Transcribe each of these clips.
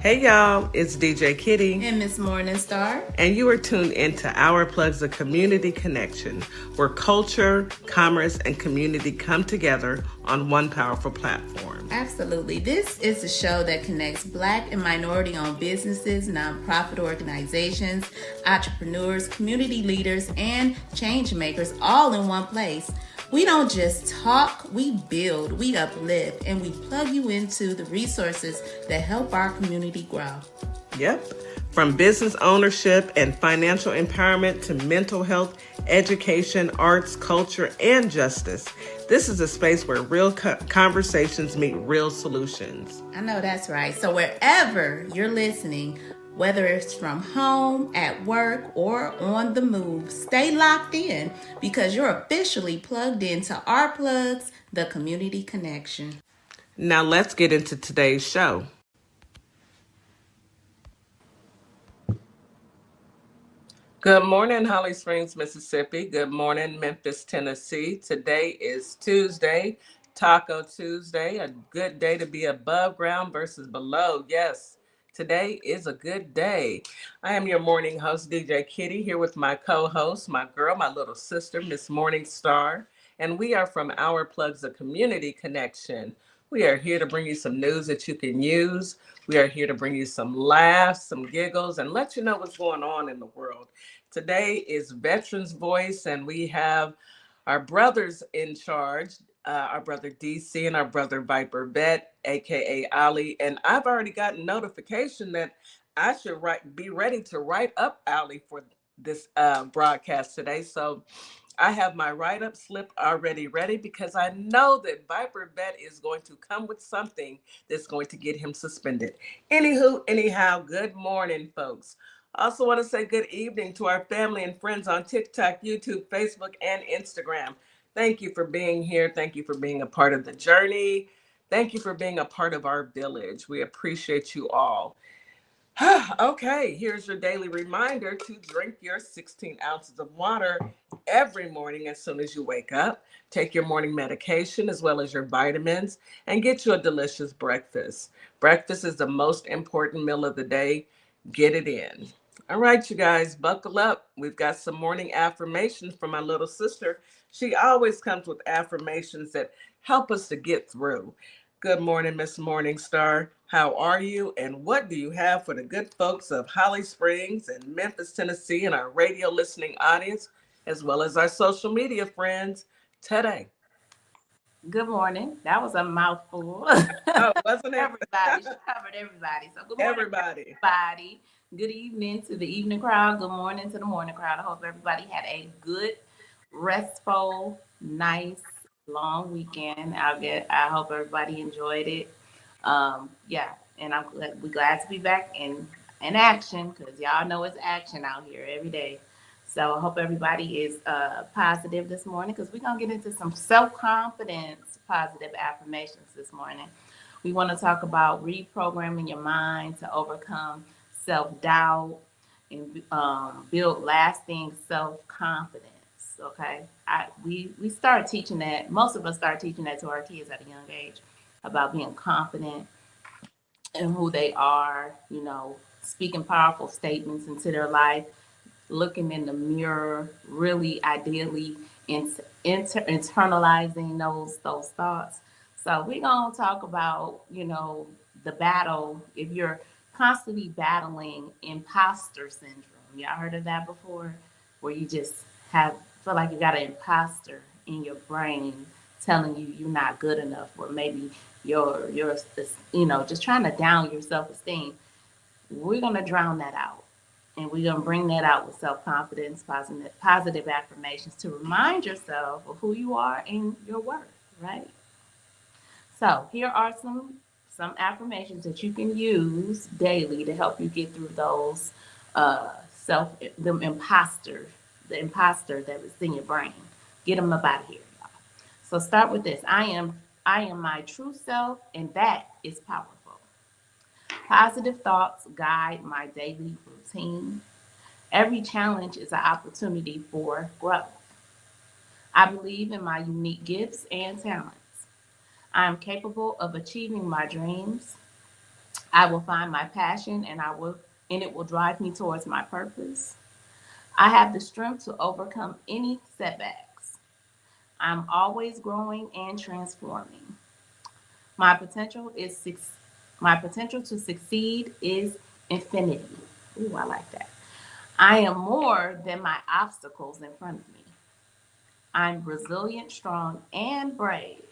Hey y'all, it's DJ Kitty. And Miss Morningstar. And you are tuned into Our Plugs of Community Connection, where culture, commerce, and community come together on one powerful platform. Absolutely. This is a show that connects Black and minority-owned businesses, nonprofit organizations, entrepreneurs, community leaders, and change makers all in one place. We don't just talk, we build, we uplift, and we plug you into the resources that help our community grow. Yep. From business ownership and financial empowerment to mental health, education, arts, culture, and justice, this is a space where real conversations meet real solutions. I know that's right. So wherever you're listening, whether it's from home, at work, or on the move, stay locked in because you're officially plugged into Our Plugs, the Community Connection. Now let's get into today's show. Good morning, Holly Springs, Mississippi. Good morning, Memphis, Tennessee. Today is Tuesday, Taco Tuesday, a good day to be above ground versus below. Yes, today is a good day. I am your morning host, DJ Kitty, here with my co-host, my girl, my little sister, Miss Morningstar, and we are from Our Plugs, a Community Connection. We are here to bring you some news that you can use. We are here to bring you some laughs, some giggles, and let you know what's going on in the world. Today is Veterans Voice, and we have our brothers in charge, our brother DC and our brother Viper Vet, aka Ali. And I've already gotten notification that I should be ready to write up Ali for this broadcast today. So I have my write-up slip already ready because I know that Viper Vet is going to come with something that's going to get him suspended. Anywho, anyhow, good morning, folks. I also want to say good evening to our family and friends on TikTok, YouTube, Facebook, and Instagram. Thank you for being here. Thank you for being a part of the journey. Thank you for being a part of our village. We appreciate you all. Okay, here's your daily reminder to drink your 16 ounces of water every morning as soon as you wake up. Take your morning medication as well as your vitamins and get you a delicious breakfast. Breakfast is the most important meal of the day. Get it in. All right, you guys, buckle up. We've got some morning affirmations from my little sister. She always comes with affirmations that help us to get through. Good morning, Miss Morningstar. How are you? And what do you have for the good folks of Holly Springs and Memphis, Tennessee, and our radio listening audience, as well as our social media friends today? Good morning. That was a mouthful. Oh, wasn't it? Everybody. She covered everybody. So good morning, everybody. Good evening to the evening crowd. Good morning to the morning crowd. I hope everybody had a good, restful, nice, long weekend. I hope everybody enjoyed it. And we're glad to be back in action because y'all know it's action out here every day. So I hope everybody is positive this morning because we're going to get into some self-confidence, positive affirmations this morning. We want to talk about reprogramming your mind to overcome self-doubt and build lasting self-confidence. Okay, we start teaching that. Most of us start teaching that to our kids at a young age about being confident in who they are. You know, speaking powerful statements into their life, looking in the mirror, really ideally internalizing those thoughts. So we're gonna talk about the battle if you're constantly battling imposter syndrome. Y'all heard of that before? Where you just feel like you got an imposter in your brain telling you you're not good enough, or maybe you're just trying to down your self-esteem. We're gonna drown that out, and we're gonna bring that out with self-confidence, positive affirmations to remind yourself of who you are and your worth. Right. So here are some affirmations that you can use daily to help you get through those the imposter that was in your brain. Get them up out of here, y'all. So start with this. I am my true self, and that is powerful. Positive thoughts guide my daily routine. Every challenge is an opportunity for growth. I believe in my unique gifts and talents. I am capable of achieving my dreams. I will find my passion and it will drive me towards my purpose. I have the strength to overcome any setbacks. I'm always growing and transforming. My potential is my potential to succeed is infinity. Ooh, I like that. I am more than my obstacles in front of me. I'm resilient, strong, and brave.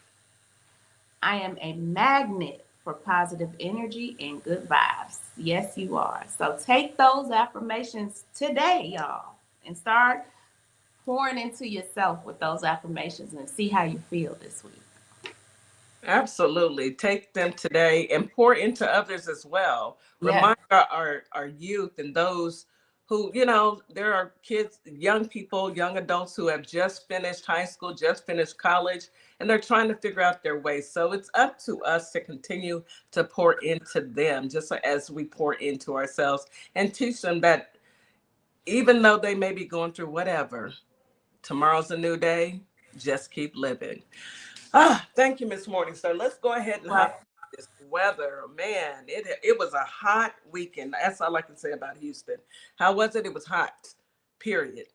I am a magnet for positive energy and good vibes. Yes, you are. So take those affirmations today, y'all, and start pouring into yourself with those affirmations and see how you feel this week. Absolutely. Take them today and pour into others as well. Yeah. Remind our youth and those who, you know, there are kids, young people, young adults who have just finished high school, just finished college, and they're trying to figure out their way. So it's up to us to continue to pour into them, just as we pour into ourselves, and teach them that even though they may be going through whatever, tomorrow's a new day. Just keep living. Thank you, Miss Morningstar. Let's go ahead and hop Well, on this weather. Man, it was a hot weekend. That's all I can say about Houston. How was it? It was hot. Period.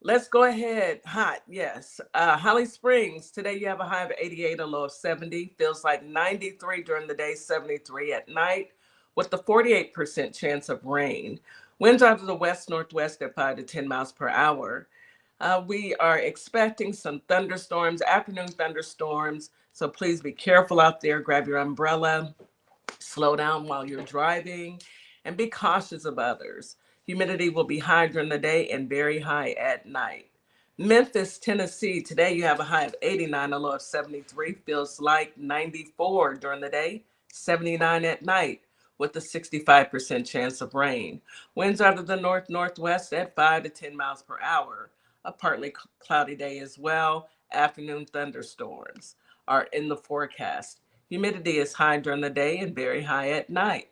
Let's go ahead. Hot, yes. Holly Springs. Today you have a high of 88, a low of 70. Feels like 93 during the day, 73 at night, with the 48% chance of rain. Winds out of the west northwest at 5 to 10 miles per hour. We are expecting some thunderstorms, afternoon thunderstorms. So please be careful out there. Grab your umbrella, slow down while you're driving, and be cautious of others. Humidity will be high during the day and very high at night. Memphis, Tennessee. Today you have a high of 89, a low of 73. Feels like 94 during the day, 79 at night, with a 65% chance of rain. Winds out of the north northwest at 5 to 10 miles per hour. A partly cloudy day as well. Afternoon thunderstorms are in the forecast. Humidity is high during the day and very high at night.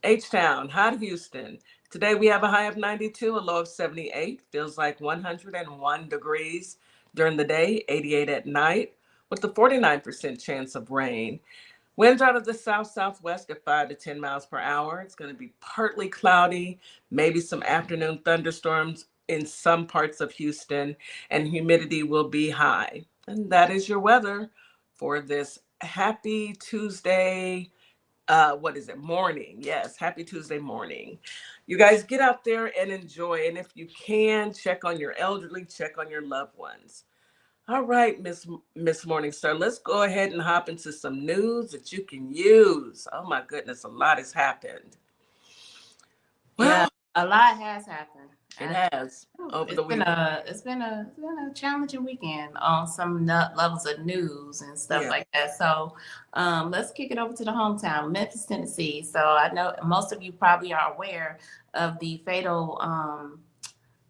H-Town, hot Houston. Today we have a high of 92, a low of 78. Feels like 101 degrees during the day, 88 at night, with a 49% chance of rain. Winds out of the south-southwest at 5 to 10 miles per hour. It's going to be partly cloudy, maybe some afternoon thunderstorms in some parts of Houston, and humidity will be high. And that is your weather for this happy Tuesday. What is it? Morning. Yes, happy Tuesday morning. You guys get out there and enjoy. And if you can, check on your elderly, check on your loved ones. All right, Miss Morningstar, let's go ahead and hop into some news that you can use. Oh my goodness, a lot has happened. yeah, Well, a lot has happened. it has over the week. It's been a challenging weekend on some levels of news and stuff Yeah. like that. So, let's kick it over to the hometown, Memphis, Tennessee. So I know most of you probably are aware of the fatal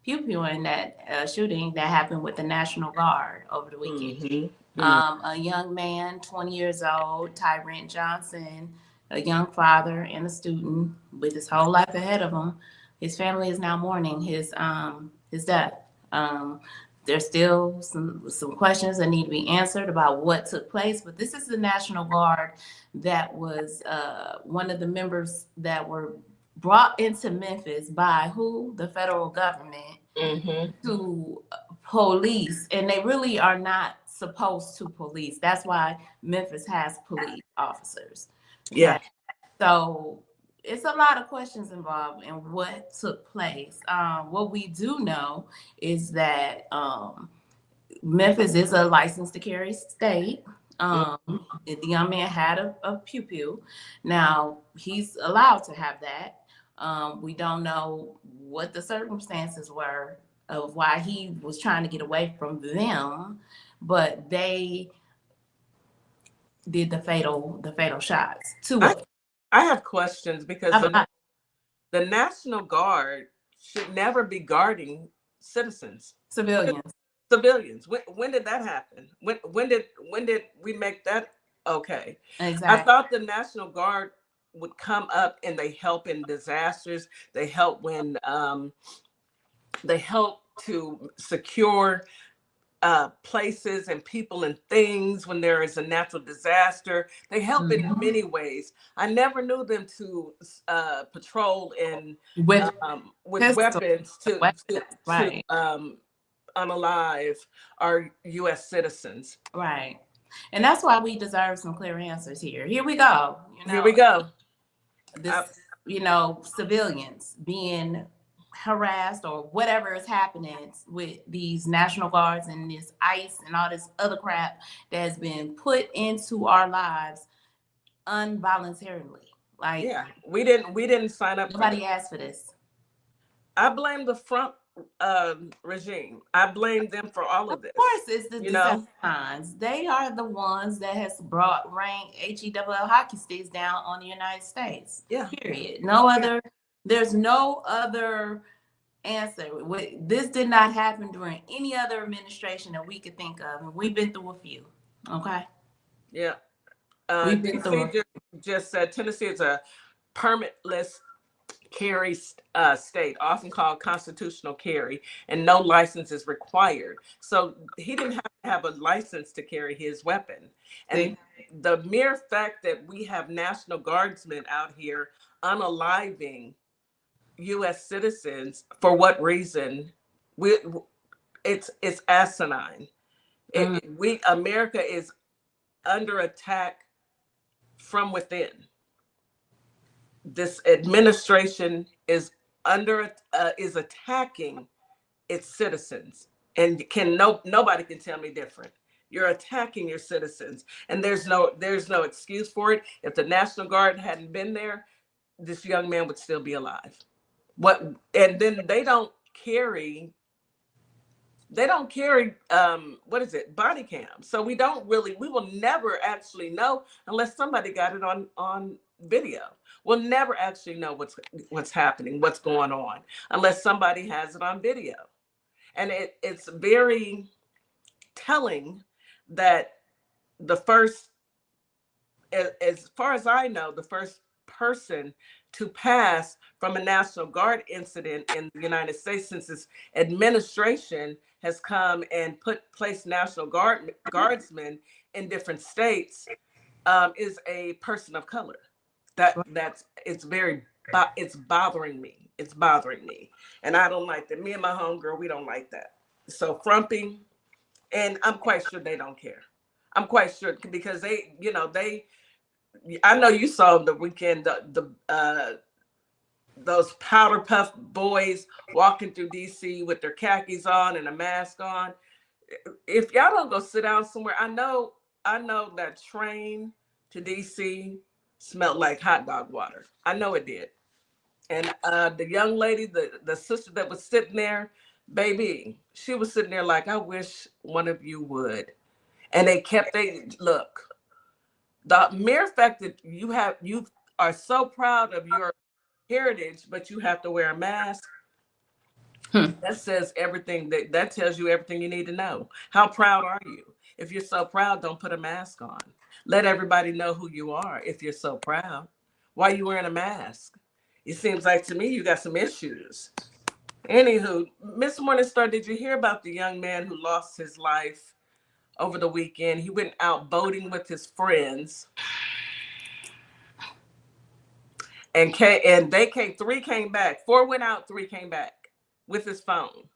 pew pew in that shooting that happened with the National Guard over the weekend. Mm-hmm. A young man, 20 years old, Tyrant Johnson, a young father and a student with his whole life ahead of him. His family is now mourning his death. Um, there's still some questions that need to be answered about what took place, but this is the National Guard that was one of the members that were brought into Memphis by who? The federal government Mm-hmm. to police, and they really are not supposed to police. That's why Memphis has police officers. Okay. Yeah. So it's a lot of questions involved in what took place. What we do know is that Memphis is a licensed to carry state. The young man had a pew pew. Now he's allowed to have that. We don't know what the circumstances were of why he was trying to get away from them, but they did the fatal shots. Two I of them. I have questions because A lot. the National Guard should never be guarding citizens. Civilians. Civilians. When did that happen? When did we make that okay? I Exactly. thought the National Guard would come up and they help in disasters. They help when they help to secure places and people and things when there is a natural disaster. They help in Mhm. many ways. I never knew them to patrol in With with pistol weapons weapons, to right, unalive our U.S. citizens. right. And that's why we deserve some clear answers here. Here we go. Here we go. I, This, civilians being harassed or whatever is happening with these National Guards and this ICE and all this other crap that has been put into our lives involuntarily. Like, yeah, we didn't sign up for this. nobody asked for this. I blame the front regime. I blame them for all Of of this. course, it's the You know, Decepticons. They are the ones that has brought rank HEWL hockey sticks down on the United States. yeah, Period. No yeah, other. There's no other answer. This did not happen during any other administration that we could think of, and we've been through a few. Okay, yeah. we've been through DC a just said Tennessee is a permitless carry state, often called constitutional carry, and no license is required. So he didn't have to have a license to carry his weapon. And few. the mere fact that we have National Guardsmen out here unaliving U.S. citizens, for what reason? We it's asinine. Mm, We America is under attack from within. This administration is attacking its citizens, and nobody can tell me different. You're attacking your citizens, and there's no excuse for it. If the National Guard hadn't been there, this young man would still be alive. What? And then they don't carry what is it, body cam, so we will never actually know unless somebody got it on video. We'll never actually know what's happening, what's going on, unless somebody has it on video. And it's very telling that the first, as far as I know, the first person to pass from a National Guard incident in the United States since this administration has come and placed Guardsmen in different states, is a person of color. That's it's bothering me. It's bothering me, and I don't like that. Me and my homegirl, we don't like that. So frumping, and I'm quite sure they don't care. I'm quite sure because they. I know you saw the weekend those powder puff boys walking through DC with their khakis on and a mask on. If y'all don't go sit down somewhere, I know that train to DC smelled like hot dog water. I know it did. And the young lady, the sister that was sitting there, baby, she was sitting there like, I wish one of you would. And they look. The mere fact that you are so proud of your heritage, but you have to wear a mask, hmm. that says everything. That tells you everything you need to know. How proud are you? If you're so proud, don't put a mask on. Let everybody know who you are. If you're so proud, why are you wearing a mask? It seems like to me you got some issues. Anywho, Miss Morningstar, did you hear about the young man who lost his life over the weekend? He went out boating with his friends, three came back. Four went out, three came back with his phone.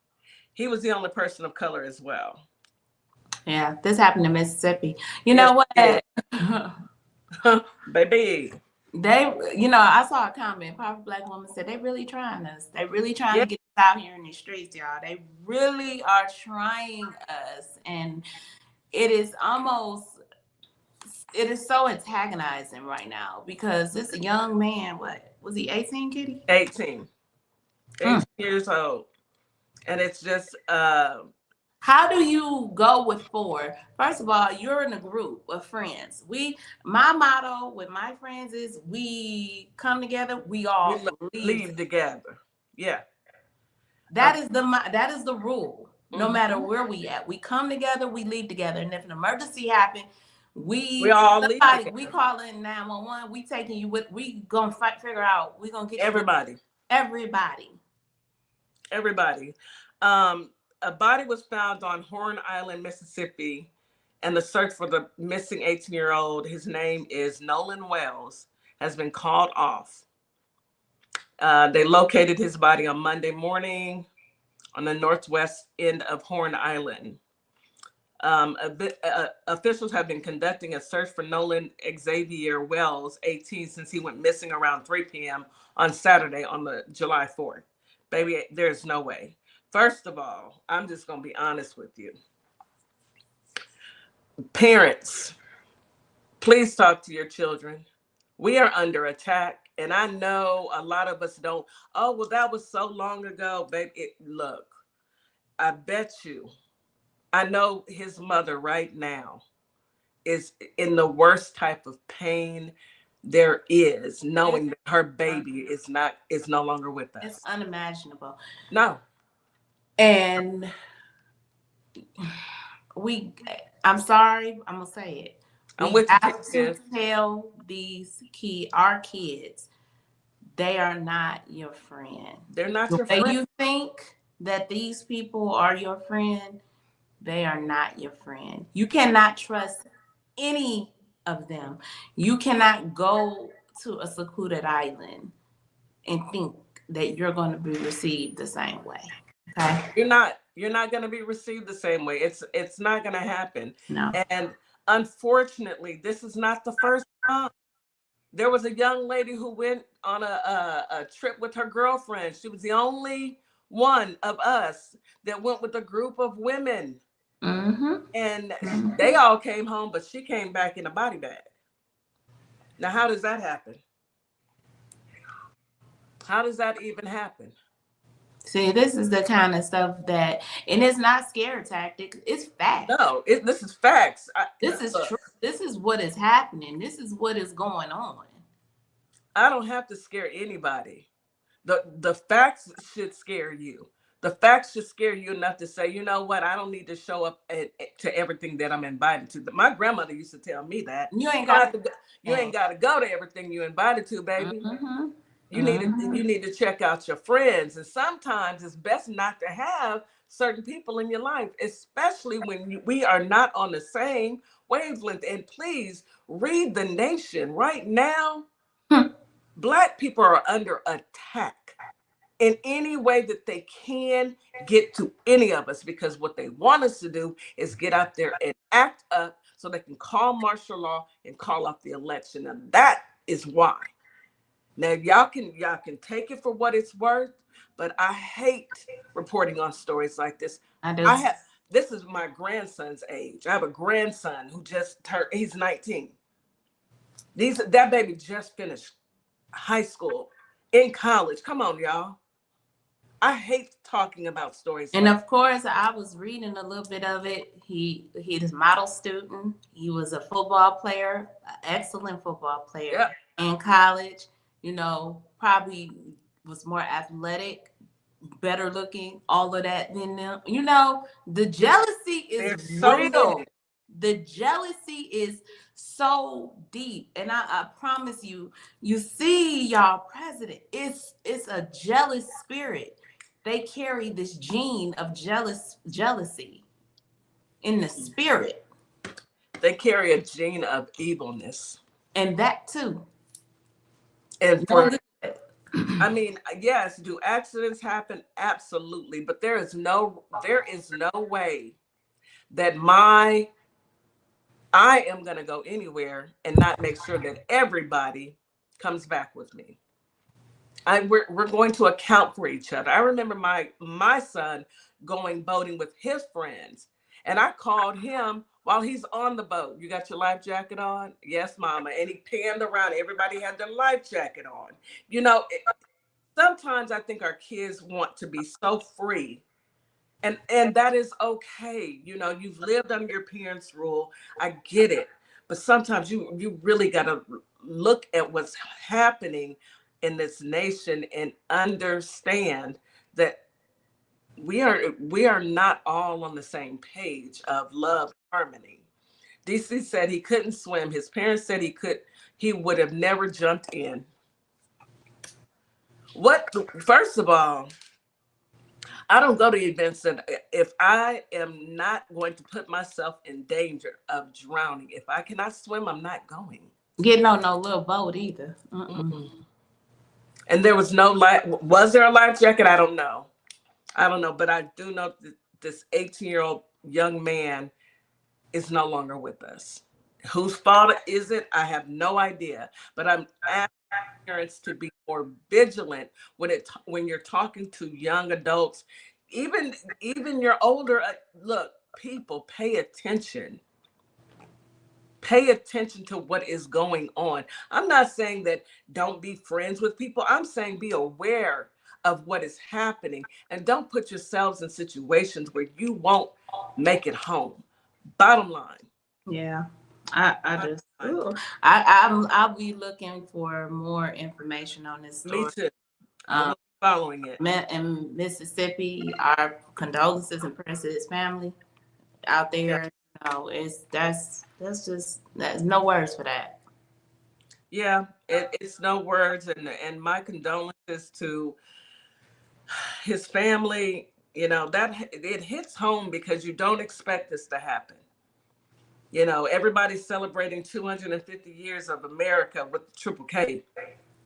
He was the only person of color as well. Yeah, this happened in Mississippi. You Yes, know what? he did. Baby. They, I saw a comment. Powerful Black woman said they really trying us. They really trying Yeah. to get us out here in the streets, y'all. They really are trying us, and it is almost, it is so antagonizing right now because this young man, what was he, 18, Kitty? 18. Mm. 18 years old. And it's just How do you go with four? First of all, you're in a group of friends. My motto with my friends is we come together, we we all leave. leave together. Yeah. That is the rule. No matter Mhm. where we at, we come together, we leave together, and if an emergency happen, We all leave we together. call in 911. We taking you with. We gonna figure out. We gonna get you with Everybody. everybody. Everybody. Um, A body was found on Horn Island, Mississippi, and the search for the missing 18-year-old, his name is Nolan Wells, has been called off. They located his body on Monday morning on the northwest end of Horn Island. Officials have been conducting a search for Nolan Xavier Wells, 18, since he went missing around 3 p.m. on Saturday on the July 4th. Baby, there's no way. First of all, I'm just going to be honest with you. Parents, please talk to your children. We are under attack. And I know a lot of us don't. Oh, well, that was so long ago, baby. Look, I bet you, I know his mother right now is in the worst type of pain there is, It's, knowing that her baby is no longer with it's us. unimaginable. No, And we, I'm sorry, I'm gonna say it. I'm We with you, have to Ken. tell our kids, they are not your friend. They're not The your way friend. you think that these people are your friend, they are not your friend. You cannot trust any of them. You cannot go to a secluded island and think that you're going to be received the same way. Okay? You're not going to be received the same way. It's not going to happen. No. And unfortunately, this is not the first time. There was a young lady who went on a trip with her girlfriend. She was the only one of us that went with a group of women. Mm-hmm. And Mm-hmm. they all came home, but she came back in a body bag. Now, how does that happen? How does that even happen? See, this is the kind of stuff that, and it's not scare tactics, it's fact. No, this is facts. This is Look, true. This is what is happening. This is what is going on. I don't have to scare anybody. The facts should scare you. The facts should scare you enough to say, you know what, I don't need to show up to everything that I'm invited to. My grandmother used to tell me that You you ain't don't got have to go, you ain't got to go to everything you invited to, to. baby. Mm-hmm. You need to check out your friends, and sometimes it's best not to have certain people in your life, especially when we are not on the same wavelength. And please read the nation right now. Mm-hmm. Black people are under attack in any way that they can get to any of us, because what they want us to do is get out there and act up so they can call martial law and call off the election. And that is why. Now y'all can take it for what it's worth, but I hate reporting on stories like this. I do. I have This is my grandson's age. I have a grandson who just turned, he's 19. That baby just finished high school, in college. Come on, y'all. I hate talking about stories And like of course, I was reading a little bit of it. He's a model student. He was a football player, an excellent football player yeah. in college. Probably was more athletic, better looking, all of that than them. The jealousy is There's so real. many. The jealousy is so deep, and I promise you, you see y'all president. It's a jealous spirit. They carry this gene of jealousy in the spirit, They carry a gene of evilness. and that too. And No for good. I mean, yes, do accidents happen? Absolutely. But there is no way that I am gonna go anywhere and not make sure that everybody comes back with me. We're going to account for each other. I remember my son going boating with his friends, and I called him while he's on the boat. You got your life jacket on? Yes, mama. And he panned around. Everybody had their life jacket on. You know, sometimes I think our kids want to be so free. And that is okay. You've lived under your parents' rule. I get it. But sometimes you really got to look at what's happening in this nation and understand that we are not all on the same page of love and harmony. DC said he couldn't swim. His parents said he would have never jumped in. First of all, I don't go to events that if I am not going to put myself in danger of drowning, if I cannot swim, I'm not going. Getting on no little boat either. Mm-mm. And there was no life. Was there a life jacket? I don't know. I don't know, but I do know that this 18-year-old young man is no longer with us. Whose fault is it? I have no idea. But I'm asking parents to be more vigilant when you're talking to young adults, even your older. Look, people, pay attention. Pay attention to what is going on. I'm not saying that don't be friends with people. I'm saying be aware of what is happening and don't put yourselves in situations where you won't make it home. Bottom line. Yeah. I just I'll be looking for more information on this Me story. too. I will be following it. In Mississippi, our condolences and prayers to his family out Yeah. there. It's that's no words for that. Yeah, it's no words, and my condolences to his family. That it hits home because you don't expect this to happen. Everybody's celebrating 250 years of America with the Triple K.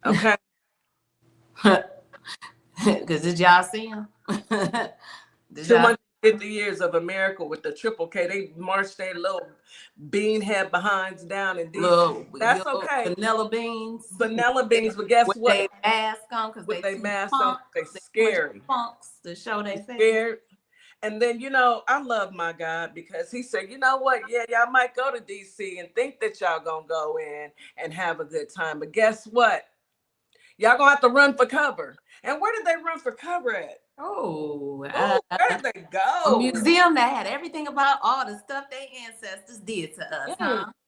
Okay. Because did y'all see him? Did y'all 250 years of America with the Triple K. They marched their little beanhead behinds down in DC. That's okay. vanilla beans? Vanilla beans, but guess With what? their mask on because With they their too mask on, punk. they They scary. punks to show their face. Scared. And then, I love my God because he said, you know what? Yeah, y'all might go to DC and think that y'all gonna go in and have a good time. But guess what? Y'all gonna have to run for cover. And where did they run for cover at? Oh, Where did they a go? museum that had everything about all the stuff their ancestors did to us,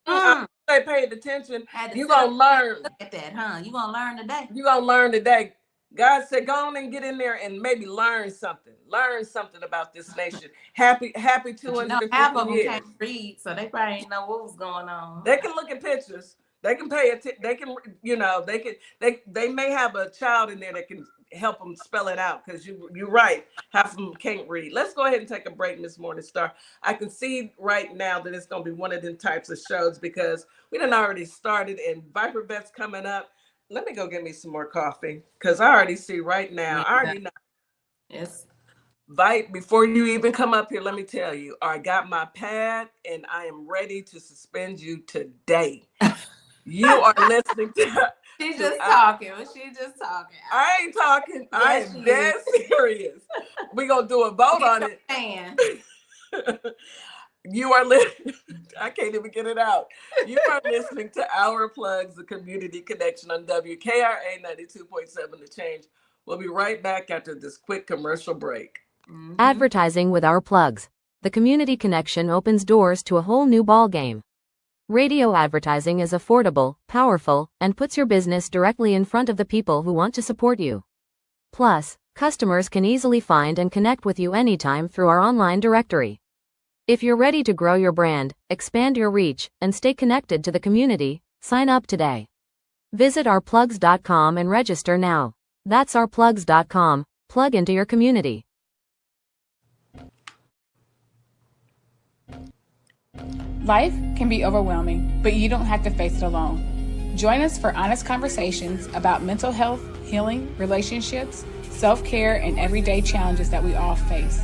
I they paid attention. You to gonna learn. look at that, huh? You gonna learn today. You gonna learn today. God said, go on and get in there and maybe learn something. Learn something about this nation. Happy 250 half of them years. can't read, so they probably didn't know what was going on. They can look at pictures. They can pay it. They can, they may have a child in there that can help them spell it out because you're right. Half of them can't read. Let's go ahead and take a break, Miss Morningstar. I can see right now that it's going to be one of them types of shows because we done already started and Viper Bet's coming up. Let me go get me some more coffee because I already see right now. I already know. Yes. Vite, before you even come up here, let me tell you, I got my pad and I am ready to suspend you today. You are listening to. She's just talking. She's just talking. I ain't talking. Yes, I am dead serious. We're going to do a vote on it. You are listening. I can't even get it out. You are listening to Our Plugs, the community connection on WKRA 92.7 The Change. We'll be right back after this quick commercial break. Advertising with Our Plugs. The community connection opens doors to a whole new ballgame. Radio advertising is affordable, powerful, and puts your business directly in front of the people who want to support you. Plus, customers can easily find and connect with you anytime through our online directory. If you're ready to grow your brand, expand your reach, and stay connected to the community, sign up today. Visit ourplugs.com and register now. That's ourplugs.com. Plug into your community. Life can be overwhelming, but you don't have to face it alone. Join us for honest conversations about mental health, healing, relationships, self-care, and everyday challenges that we all face.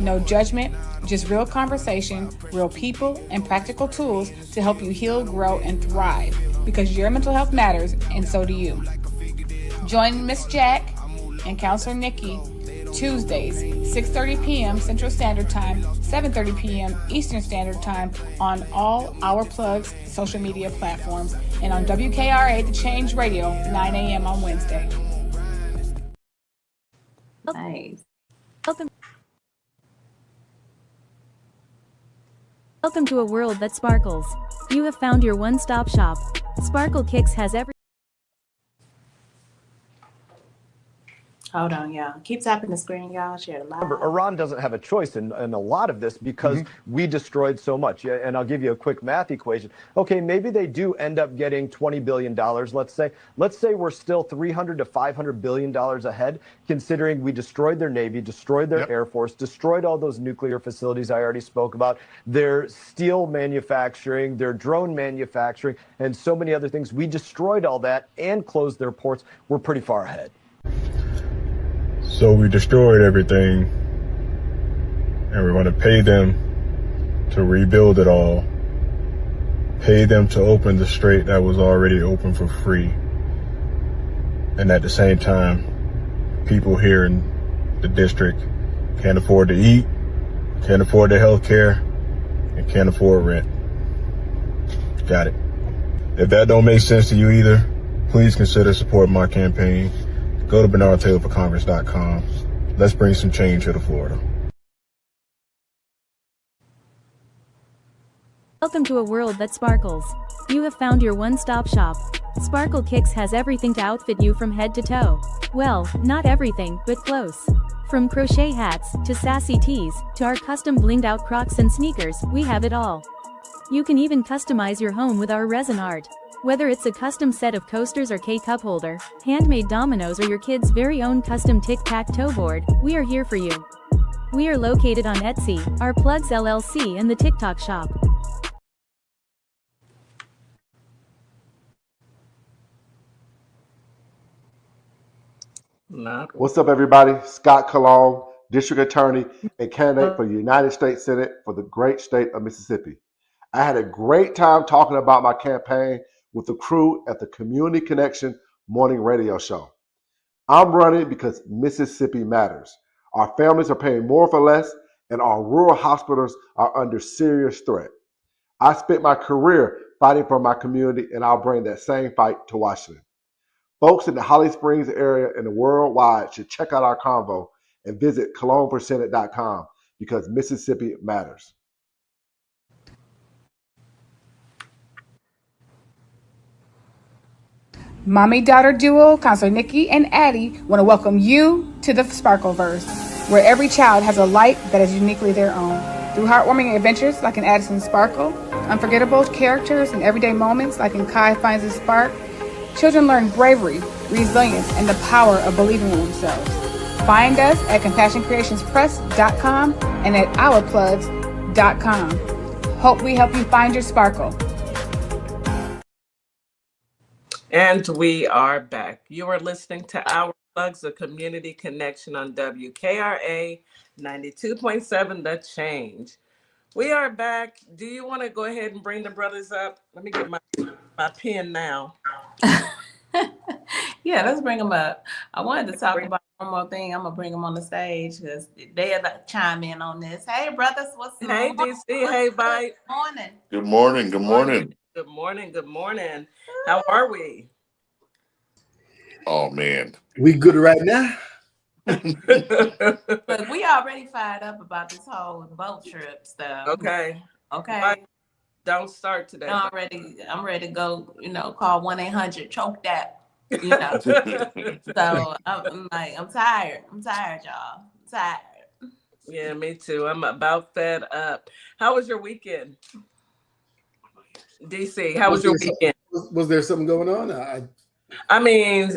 No judgment, just real conversation, real people, and practical tools to help you heal, grow, and thrive, because your mental health matters, and so do you. Join Miss Jack and Counselor Nikki Tuesdays, 6:30 p.m. Central Standard Time, 7:30 p.m. Eastern Standard Time on all Our Plugs social media platforms and on WKRA The Change Radio, 9 a.m. on Wednesday. Nice. Welcome to a world that sparkles. You have found your one-stop shop. Sparkle Kicks has every Hold on, y'all. Keep tapping the screen, y'all. Share the live. Remember, Iran doesn't have a choice in a lot of this because we destroyed so much. Yeah, and I'll give you a quick math equation. Okay, maybe they do end up getting $20 billion, let's say. Let's say we're still $300 to $500 billion ahead, considering we destroyed their Navy, destroyed their Air Force, destroyed all those nuclear facilities I already spoke about, their steel manufacturing, their drone manufacturing, and so many other things. We destroyed all that and closed their ports. We're pretty far ahead. So we destroyed everything, and we're going to pay them to rebuild it all, pay them to open the strait that was already open for free. And at the same time, people here in the district can't afford to eat, can't afford their health care, and can't afford rent. Got it. If that don't make sense to you either, please consider supporting my campaign. Go to BernardTaylorForCongress.com. Let's bring some change here to Florida. Welcome to a world that sparkles. You have found your one-stop shop. Sparkle Kicks has everything to outfit you from head to toe. Well, not everything, but close. From crochet hats, to sassy tees, to our custom blinged out Crocs and sneakers, we have it all. You can even customize your home with our resin art. Whether it's a custom set of coasters or K-cup holder, handmade dominoes or your kid's very own custom tic-tac-toe board, we are here for you. We are located on Etsy, our Plugs LLC and the TikTok shop. What's up, everybody? Scott Cologne, District Attorney and candidate for the United States Senate for the great state of Mississippi. I had a great time talking about my campaign with the crew at the Community Connection morning radio show. I'm running because Mississippi matters. Our families are paying more for less, and our rural hospitals are under serious threat. I spent my career fighting for my community, and I'll bring that same fight to Washington. Folks in the Holly Springs area and the worldwide should check out our convo and visit cologneforsenate.com because Mississippi matters. Mommy-daughter duo, Counselor Nikki and Addie, want to welcome you to the Sparkleverse, where every child has a light that is uniquely their own. Through heartwarming adventures like in Addison Sparkle, unforgettable characters and everyday moments like in Kai Finds a Spark, children learn bravery, resilience, and the power of believing in themselves. Find us at CompassionCreationsPress.com and at OurPlugs.com. Hope we help you find your sparkle. And we are back. You are listening to Our Plugs, a community connection on WKRA 92.7 The Change. We are back. Do you want to go ahead and bring the brothers up? Let me get my pen now. Yeah, let's bring them up. I wanted to talk about one more thing. I'm going to bring them on the stage because they'll chime in on this. Hey, brothers, what's up? Hey, DC. Hey, bye. Good morning. Good morning. Good morning. Good morning. Good morning. How are we? Oh, man. We good right now? Look, we already fired up about this whole boat trip stuff. Okay. Okay. Don't start today. I'm ready to go, call 1-800, choke that. So I'm tired. I'm tired, y'all. I'm tired. Yeah, me too. I'm about fed up. How was your weekend? DC, how was your weekend? Was there something going on? I mean,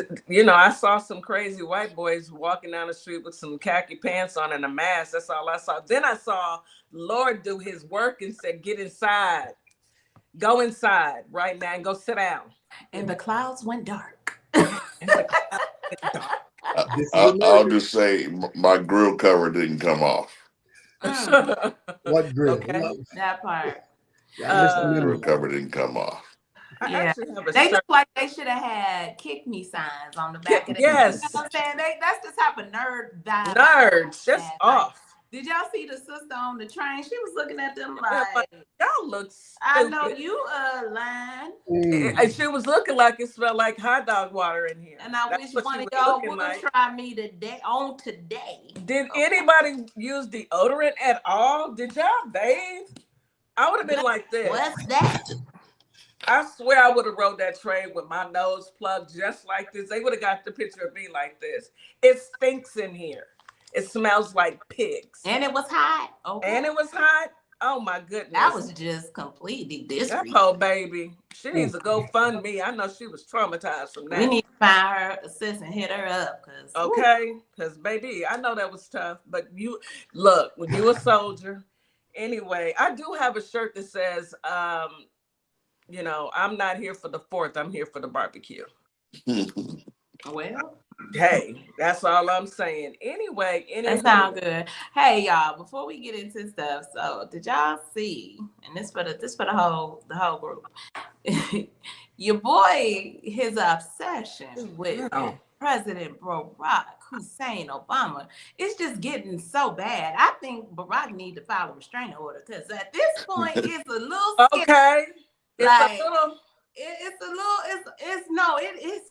I saw some crazy white boys walking down the street with some khaki pants on and a mask. That's all I saw. Then I saw Lord do his work and said, get inside. Go inside right now and go sit down. And the clouds went dark. I'll just say my grill cover didn't come off. What grill? Okay, that part. The grill cover didn't come off. Yeah, they look like they should have had "kick me" signs on the back of their. Yes, you know what I'm saying? That's the type of nerd vibe. Nerds, just off. Did y'all see the sister on the train? She was looking at them like, y'all look stupid. I know you lying. And she was looking like it smelled like hot dog water in here. And I wish one of y'all would try me today. Did anybody use deodorant at all? Did y'all bathe? I would have been like this. What's that? I swear I would have rode that train with my nose plugged just like this. They would have got the picture of me like this. It stinks in here. It smells like pigs. And it was hot. Okay. And it was hot. Oh my goodness. That was just completely that disrespectful. poor baby. She needs to go fund me. I know she was traumatized from that. We need to find her assist and hit her up. Okay, because baby, I know that was tough. But you look, when you a soldier. Anyway, I do have a shirt that says, I'm not here for the 4th. I'm here for the barbecue. Well, hey, that's all I'm saying. Anyway, that sounds good. Hey, y'all, before we get into stuff, so did y'all see? And this for the whole group. Your boy, his obsession with President Barack Hussein Obama, it's just getting so bad. I think Barack need to file a restraining order because at this point, it's a little scary. Okay. Like, it's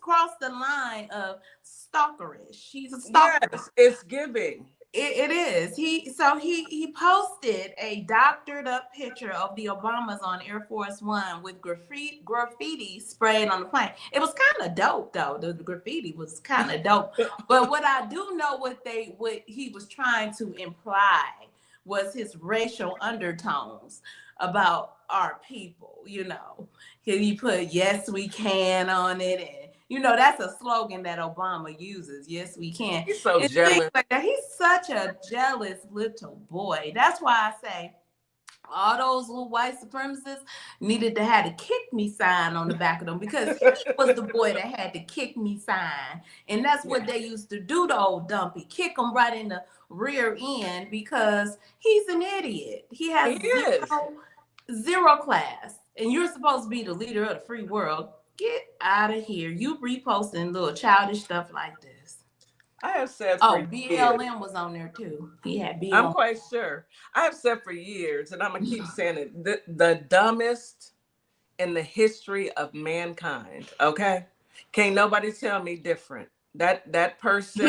crossed the line of stalkerish. She's a stalker. Yes, it's giving. It is. He posted a doctored up picture of the Obamas on Air Force One with graffiti sprayed on the plane. It was kind of dope though. The graffiti was kind of dope. But what I do know what he was trying to imply was his racial undertones about our people, He put "Yes, we can" on it, and that's a slogan that Obama uses. Yes, we can. He's so jealous. Like that. He's such a jealous little boy. That's why I say all those little white supremacists needed to have a kick me sign on the back of them because he was the boy that had the kick me sign, and that's what they used to do to old Dumpy, kick him right in the rear end because he's an idiot. He has zero class, and you're supposed to be the leader of the free world. Get out of here. You reposting little childish stuff like this. I have said BLM was on there too. He had BLM. I'm quite sure. I have said for years, and I'm going to keep saying it, the dumbest in the history of mankind, okay? Can't nobody tell me different. That person...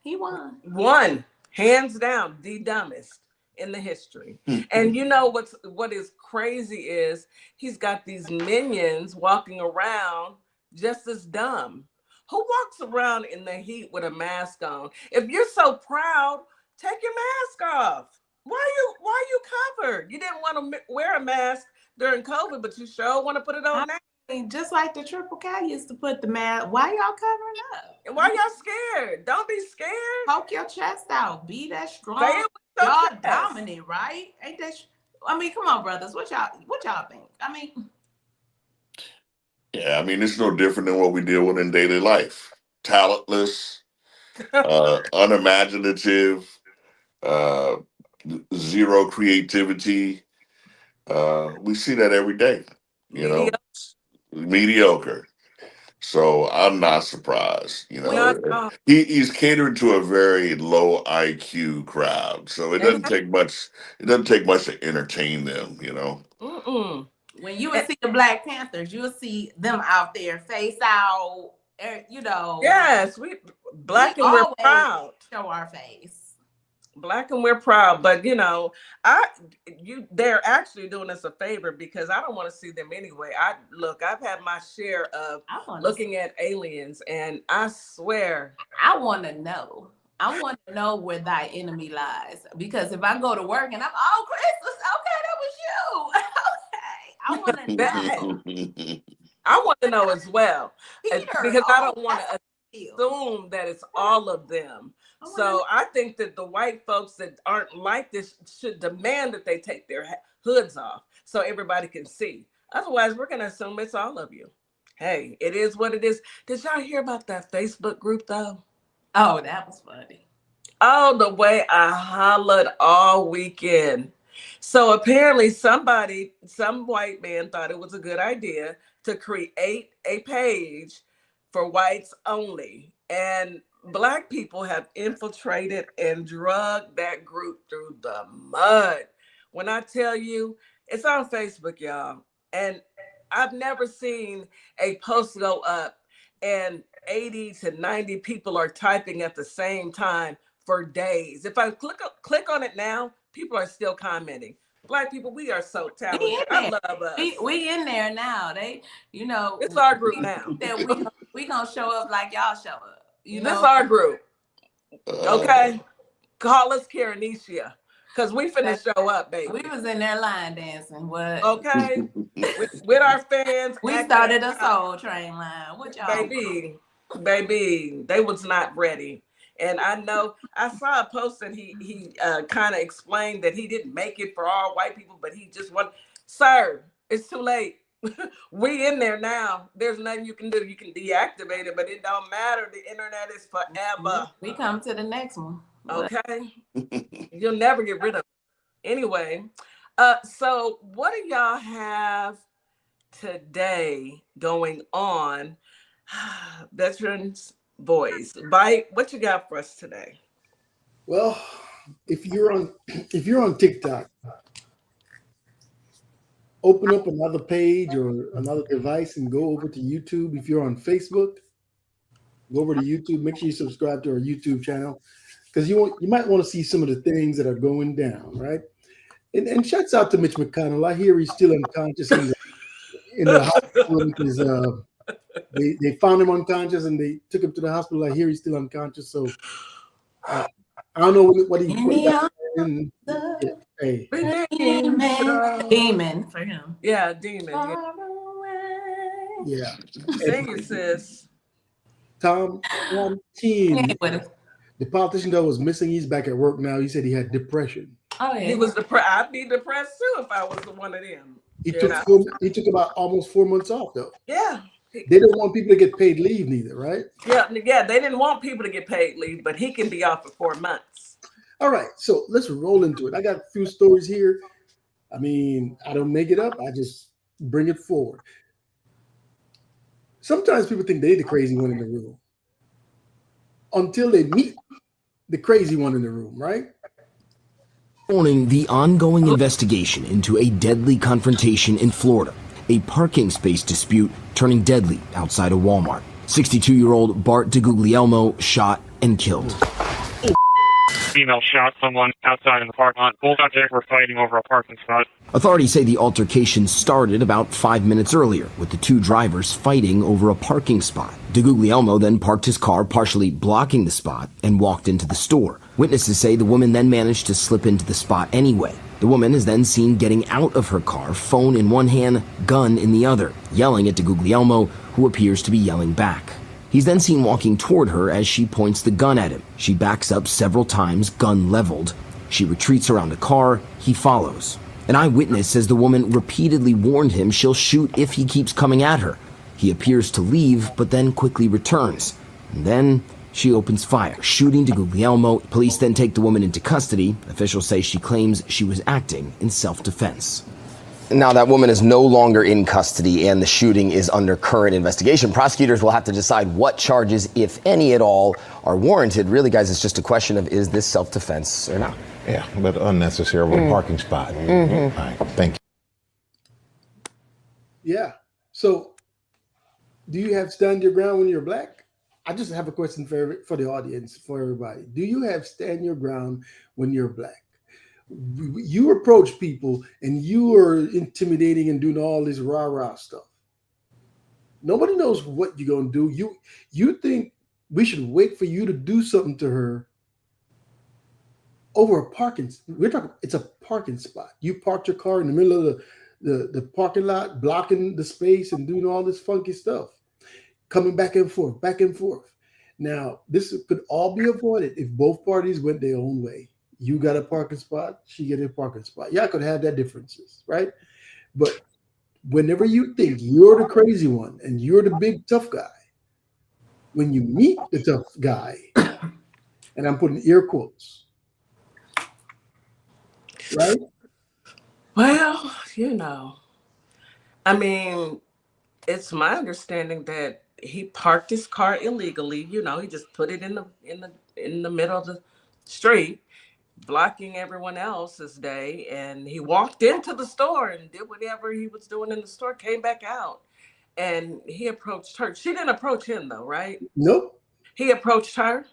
He won. Won. Hands down, the dumbest in the history. And what is crazy is he's got these minions walking around just as dumb. Who walks around in the heat with a mask on? If you're so proud, take your mask off. Why are you covered? You didn't want to wear a mask during COVID, but you sure want to put it on now. Just like the Triple K used to put the mask. Why y'all covering up? Why y'all scared? Don't be scared. Poke your chest out. Be that strong. Y'all dominant, right? Ain't that? Come on, brothers. What y'all think? Yeah, it's no different than what we deal with in daily life. Talentless, unimaginative, zero creativity. We see that every day. Mediocre. So I'm not surprised. He's catering to a very low IQ crowd. So it doesn't take much. It doesn't take much to entertain them. When you would see the Black Panthers, you'll see them out there face out. Yes, we're proud. Show our face. Black and we're proud, but they're actually doing us a favor because I don't want to see them anyway. I've had my share of looking at aliens, and I swear I want to know. I want to know where thy enemy lies, because if I go to work and I'm Chris, okay, that was you. Okay, I want to know. I want to know as well, because I don't want to assume that it's all of them. So I think that the white folks that aren't like this should demand that they take their hoods off so everybody can see. Otherwise, we're going to assume it's all of you. Hey, it is what it is. Did y'all hear about that Facebook group, though? Oh, that was funny. Oh, the way I hollered all weekend. So apparently some white man thought it was a good idea to create a page for whites only. And Black people have infiltrated and drugged that group through the mud. When I tell you, it's on Facebook, y'all. And I've never seen a post go up and 80 to 90 people are typing at the same time for days. If I click on it now, people are still commenting. Black people, we are so We in talented. I there. love us. We in there now. They, you know, It's our group now. that we gonna show up like y'all show up. You know, This our group. Okay, call us Karenicia, cause we finna show up, baby. we was in there line dancing. What? Okay, with our fans. We started a Soul Train line. What y'all? Baby, they was not ready. And I know I saw a post and he kind of explained that he didn't make it for all white people, but he just want, sir, it's too late. We in there now. There's nothing you can do. You can deactivate it, but it don't matter. The internet is forever. We come to the next one. Okay. You'll never get rid of it. Anyway, so what do y'all have today going on? Veterans Voice. Bite, what you got for us today? Well, if you're on TikTok, open up another page or another device and go over to YouTube. If you're on Facebook, go over to YouTube. Make sure you subscribe to our YouTube channel because you might want to see some of the things that are going down, right? And shouts out to Mitch McConnell. I hear he's still unconscious in the hospital because they found him unconscious and they took him to the hospital. I hear he's still unconscious. So I don't know what he got. Hey, demon for him. Yeah, demon. Yeah. Sing it, sis. Tom Teen, the politician that was missing, he's back at work now. He said he had depression. Oh yeah. He was depressed. I'd be depressed too if I was one of them. He took about almost 4 months off though. Yeah. They don't want people to get paid leave neither, right? Yeah, they didn't want people to get paid leave, but he can be off for 4 months. All right, so let's roll into it. I got a few stories here. I mean, I don't make it up. I just bring it forward. Sometimes people think they're the crazy one in the room until they meet the crazy one in the room, right? Morning, the ongoing investigation into a deadly confrontation in Florida. A parking space dispute turning deadly outside a Walmart. 62-year-old Bart DeGuglielmo shot and killed. Female shot someone outside in the parking lot. Both subjects were fighting over a parking spot. Authorities say the altercation started about 5 minutes earlier, with the two drivers fighting over a parking spot. DeGuglielmo then parked his car, partially blocking the spot, and walked into the store. Witnesses say the woman then managed to slip into the spot anyway. The woman is then seen getting out of her car, phone in one hand, gun in the other, yelling at DeGuglielmo, who appears to be yelling back. He's then seen walking toward her as she points the gun at him. She backs up several times, gun leveled. She retreats around a car. He follows. An eyewitness says the woman repeatedly warned him she'll shoot if he keeps coming at her. He appears to leave, but then quickly returns. And then she opens fire, shooting DeGuglielmo. Police then take the woman into custody. Officials say she claims she was acting in self-defense. Now that woman is no longer in custody and the shooting is under current investigation. Prosecutors will have to decide what charges, if any at all, are warranted. Really, guys, it's just a question of is this self-defense or not? Yeah, but unnecessary with a parking spot. All right, thank you. Yeah. So do you have stand your ground when you're black? I just have a question for the audience, for everybody. Do you have stand your ground when you're black? You approach people and you are intimidating and doing all this rah-rah stuff. Nobody knows what you're going to do. You think we should wait for you to do something to her over a parking. It's a parking spot. You parked your car in the middle of the parking lot, blocking the space and doing all this funky stuff, coming back and forth, back and forth. Now, this could all be avoided if both parties went their own way. You got a parking spot, she get a parking spot. Y'all could have that differences, right? But whenever you think you're the crazy one and you're the big tough guy, when you meet the tough guy, and I'm putting ear quotes, right? Well, I mean, it's my understanding that he parked his car illegally. He just put it in the middle of the street, blocking everyone else's day, and he walked into the store and did whatever he was doing in the store, came back out, and he approached her. She didn't approach him though, right? Nope. He approached her.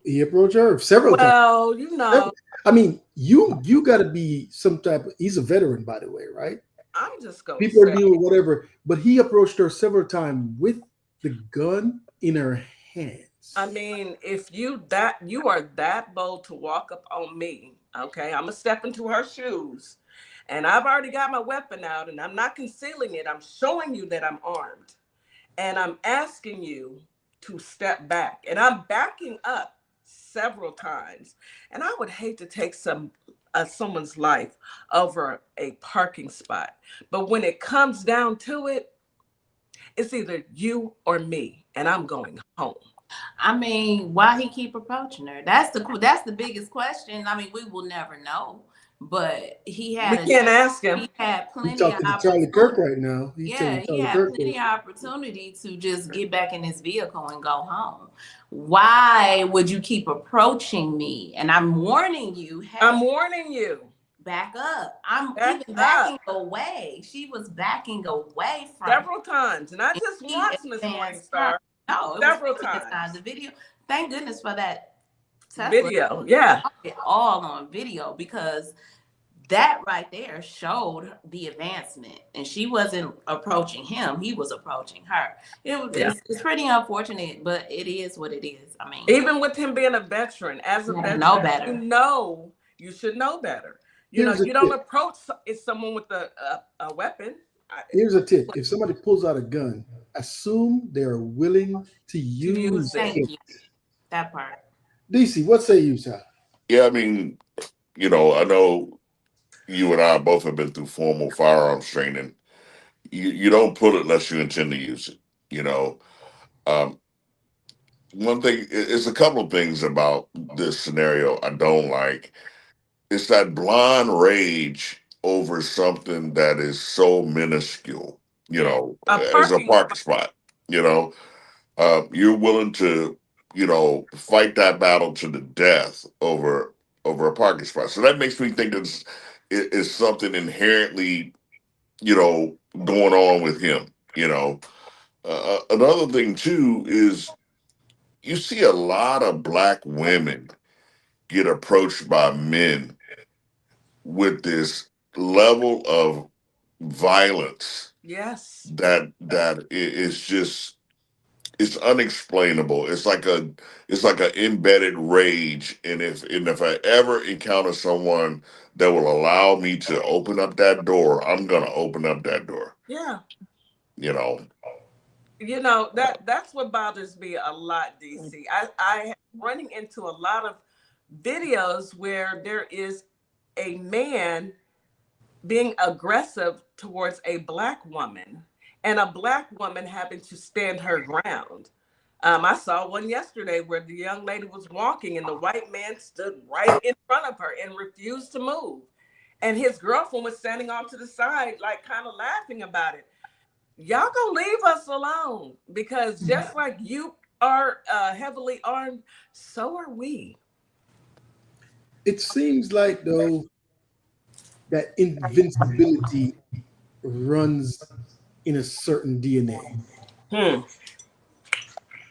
He approached her several times. Well, you know, I mean, you got to be some type of. He's a veteran, by the way, right? I'm just gonna People are say, doing whatever, but he approached her several times with the gun in her hands. I mean, if you are that bold to walk up on me, okay, I'm gonna step into her shoes, and I've already got my weapon out, and I'm not concealing it. I'm showing you that I'm armed, and I'm asking you to step back, and I'm backing up several times, and I would hate to take someone's life over a parking spot, but when it comes down to it, it's either you or me, and I'm going home. I mean, why he keep approaching her? That's the biggest question. I mean, we will never know. But We can't ask him. He had He's plenty of talking to Charlie Kirk opportunity. right now. He's Yeah, telling he Charlie had Kirk plenty this. of opportunity to just get back in his vehicle and go home. Why would you keep approaching me? And I'm warning you. Hey, I'm warning you. back up. I'm Back even up. backing away. She was backing away from Several times, and not just he once, Miss advanced Morningstar. No, it Several was plenty of times. The video. Thank goodness for that Tesla. Video, yeah. It all on video because that right there showed the advancement, and she wasn't approaching him; he was approaching her. It's pretty unfortunate, but it is what it is. I mean, even with him being a veteran, as a veteran, know better. You should know better. Here's You don't approach someone with a weapon. Here's a tip: if somebody pulls out a gun, assume they're willing to use it. Thank you. That part. DC, what say you, sir? Yeah, I mean, I know you and I both have been through formal firearms training. You don't pull it unless you intend to use it. One thing is a couple of things about this scenario I don't like. It's that blind rage over something that is so minuscule, as a parking spot. You're willing to, fight that battle to the death over a parking spot. So that makes me think that it's something inherently, going on with him. Another thing too is you see a lot of black women get approached by men with this level of violence. Yes. That is just, it's unexplainable. It's like an embedded rage. And if I ever encounter someone that will allow me to open up that door, I'm gonna open up that door. Yeah. That's what bothers me a lot, DC. I running into a lot of videos where there is a man being aggressive towards a black woman and a black woman having to stand her ground. I saw one yesterday where the young lady was walking and the white man stood right in front of her and refused to move. And his girlfriend was standing off to the side, like kind of laughing about it. Y'all gonna leave us alone, because just like you are heavily armed, so are we. It seems like, though, that invincibility runs in a certain DNA.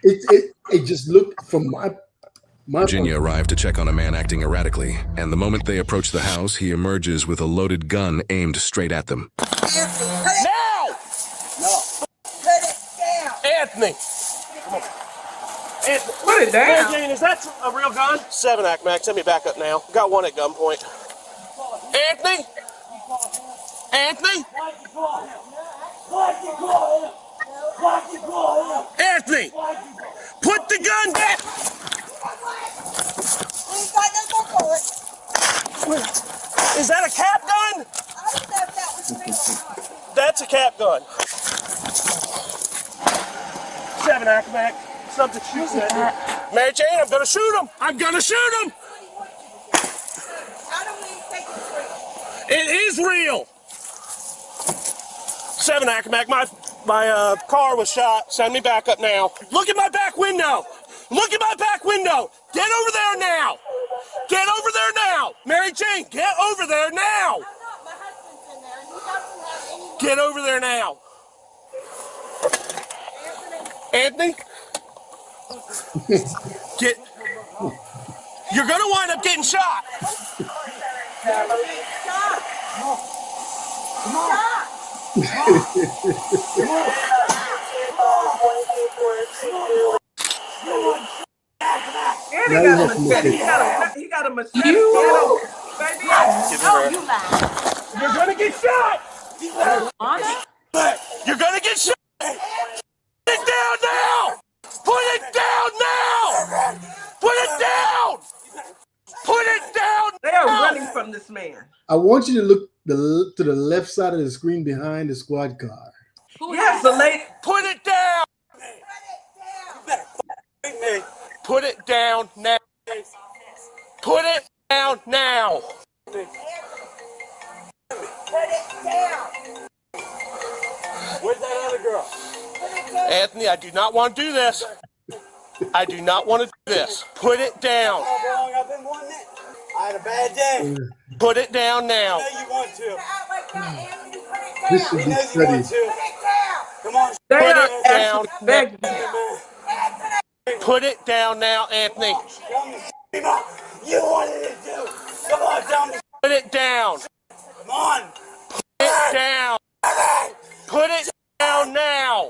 It just looked from my Virginia arrived to check on a man acting erratically, and the moment they approach the house, he emerges with a loaded gun aimed straight at them. Now! No. Put it down. Anthony! Come on. Anthony. Put it down. Mary Jane, is that a real gun? 7 Act Max, let me back up now. Got one at gunpoint. Anthony? Anthony? Anthony! Put the gun back! Is that a cap gun? That's a cap gun. 7 Act Max. Something shoots at me. Mary Jane, I'm gonna shoot him! I'm gonna shoot him! It is real! 7 Act Max, my car was shot. Send me back up now. Look at my back window! Look at my back window! Get over there now! Get over there now! Mary Jane, get over there now! Get over there now! Anthony? You're gonna wind up getting shot. And Now he you got a have to machete. machete. He got a machete You. and a baby. Oh, you lying. You're gonna get shot. Honor? You're gonna get shot. Put it down now. Put it down now. Put it down. Put it down. They are running from this man. I want you to look to the left side of the screen behind the squad car. Yes, the lady. Put it down. Put it down now. Put it down now. Where's that other girl? Anthony, I do not want to do this. I do not want to do this. Put it down. I've been wanting it. I had a bad day. Put it down now. I know you want to. This should He be knows you want studied. to. Come on. They Put are it down actually begging him. Put it down now, Anthony. You wanted it to. Come on, tell me. Put it down. Come on. Put it down. Put it down now.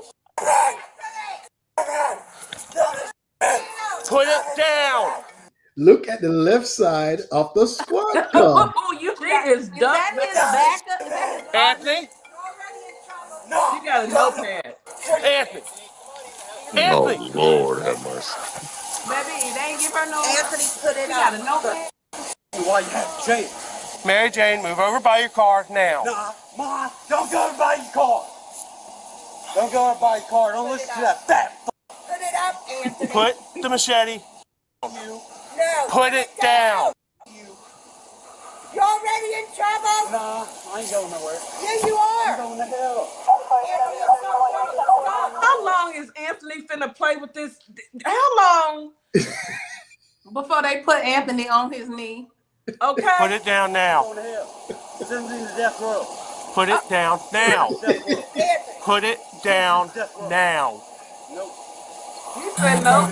Put it down. Look at the left side of the squad car. Oh, you She is Is dumb. that his backup? Is that his Anthony. She got a notepad. Anthony. Oh, Anthony. Lord have mercy. baby? They ain't give her no. Anthony, put it She got up. a notepad. Why you have Jane? Mary Jane, move over by your car now. Nah, Ma, don't go to buy your car. Don't go to buy your car. Don't listen to that fat Put it up, Anthony. Put the machete. No. Put it down. You already in trouble? Nah, I ain't going nowhere. Yeah, you are. I'm going to hell. How long is Anthony finna play with this? How long? Before they put Anthony on his knee. Okay. Put it down now. I'm going to hell. Send me to death row. Put it down now. Death row. Put it down now. Nope. He said no.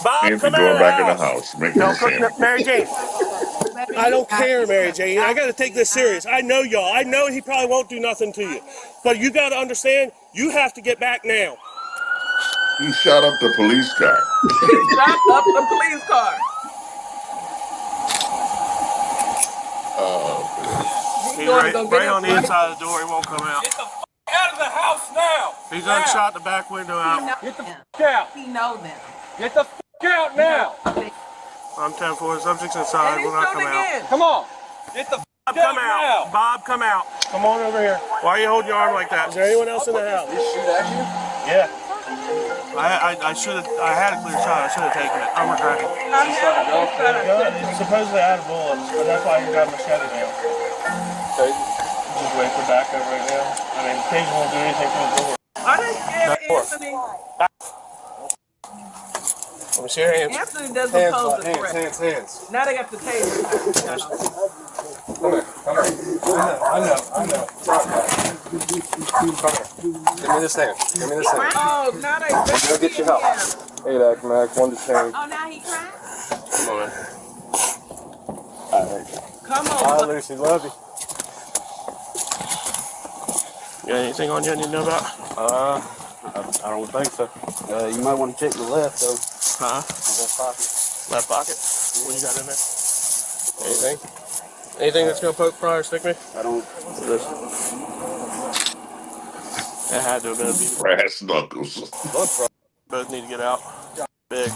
Bob, Anthony come out going of back the in the house. house, making No, a sandwich. Mary Jane. I don't care, Mary Jane. I got to take this serious. I know y'all. I know he probably won't do nothing to you. But you got to understand, you have to get back now. He shot up the police car. He shot up the police car. Oh, He's going to go get on the his inside of the door. He won't come out. Get the out of the house now. He's done shot the back window out. Get the out. He know them. Get the out now. I'm 10-4. Subject's And inside. he's Will not shooting come out. again. Come on. Get the Bob, come out. Bob, come out. Come on over here. Why are you holding your arm like that? Is there anyone else in the house? Shoot at you. Yeah. I should have. I had a clear shot. I should have taken it. I'm regretting. It's supposedly out of bullets, but that's why you got a machete now. Just wait for backup right now. I mean, Cajun won't do anything to the door. Are they scared of Anthony? Let me see your hands. Anthony doesn't pose a threat. Hands. Now they got the taser. Come here. I know. Give me this hand. Oh, now they Go get your help. Hey, Dak, Mac, one to change. Oh, now he crying? Come on, man. All right. Come Bye, on. Lucy. Love you. You got anything on you I need to know about? I don't think so. You might want to check the left, though. Huh? Left pocket? What you got in there? Anything? Anything that's gonna poke, pry, or stick me? I don't. It had to have been a beat. brass knuckles. Both need to get out. Big.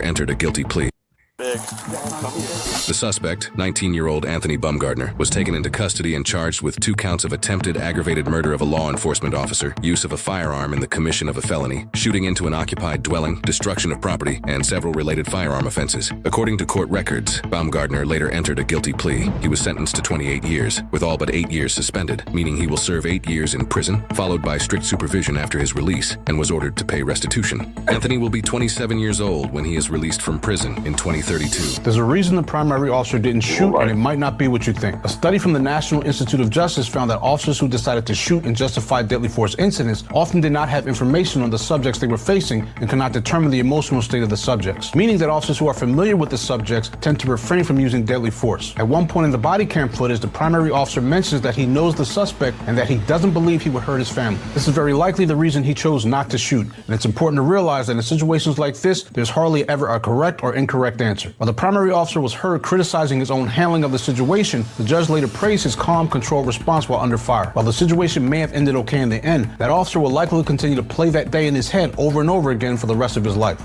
Entered a guilty plea. Big. The suspect, 19-year-old Anthony Bumgardner, was taken into custody and charged with 2 counts of attempted aggravated murder of a law enforcement officer, use of a firearm in the commission of a felony, shooting into an occupied dwelling, destruction of property, and several related firearm offenses. According to court records, Bumgardner later entered a guilty plea. He was sentenced to 28 years, with all but 8 years suspended, meaning he will serve 8 years in prison, followed by strict supervision after his release, and was ordered to pay restitution. Anthony will be 27 years old when he is released from prison in 2030. 2032. There's a reason the primary officer didn't shoot, and it might not be what you think. A study from the National Institute of Justice found that officers who decided to shoot in justified deadly force incidents often did not have information on the subjects they were facing and could not determine the emotional state of the subjects, meaning that officers who are familiar with the subjects tend to refrain from using deadly force. At one point in the body cam footage, the primary officer mentions that he knows the suspect and that he doesn't believe he would hurt his family. This is very likely the reason he chose not to shoot, and it's important to realize that in situations like this, there's hardly ever a correct or incorrect answer. While the primary officer was heard criticizing his own handling of the situation, the judge later praised his calm, controlled response while under fire. While the situation may have ended okay in the end, that officer will likely continue to play that day in his head over and over again for the rest of his life.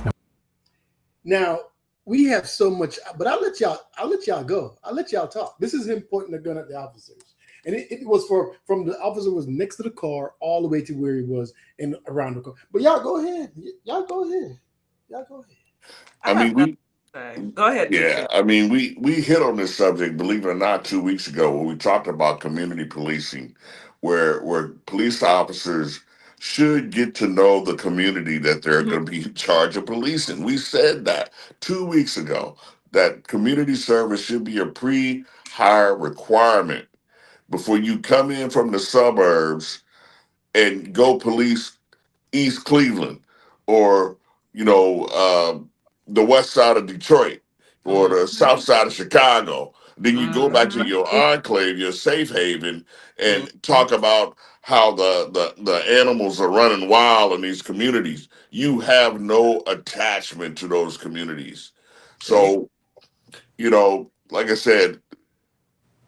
Now, we have so much, but I'll let y'all go. I'll let y'all talk. This is him pointing the gun at the officers. And it was from the officer was next to the car all the way to where he was and around the car. But y'all go ahead. Y'all go ahead. I mean, Go ahead. Yeah, I mean, we hit on this subject, believe it or not, 2 weeks ago when we talked about community policing, where police officers should get to know the community that they're going to be in charge of policing. We said that 2 weeks ago, that community service should be a pre-hire requirement before you come in from the suburbs and go police East Cleveland or, the west side of Detroit or the south side of Chicago. Then you go back to your enclave, your safe haven, and talk about how the animals are running wild in these communities. You have no attachment to those communities. So, like I said,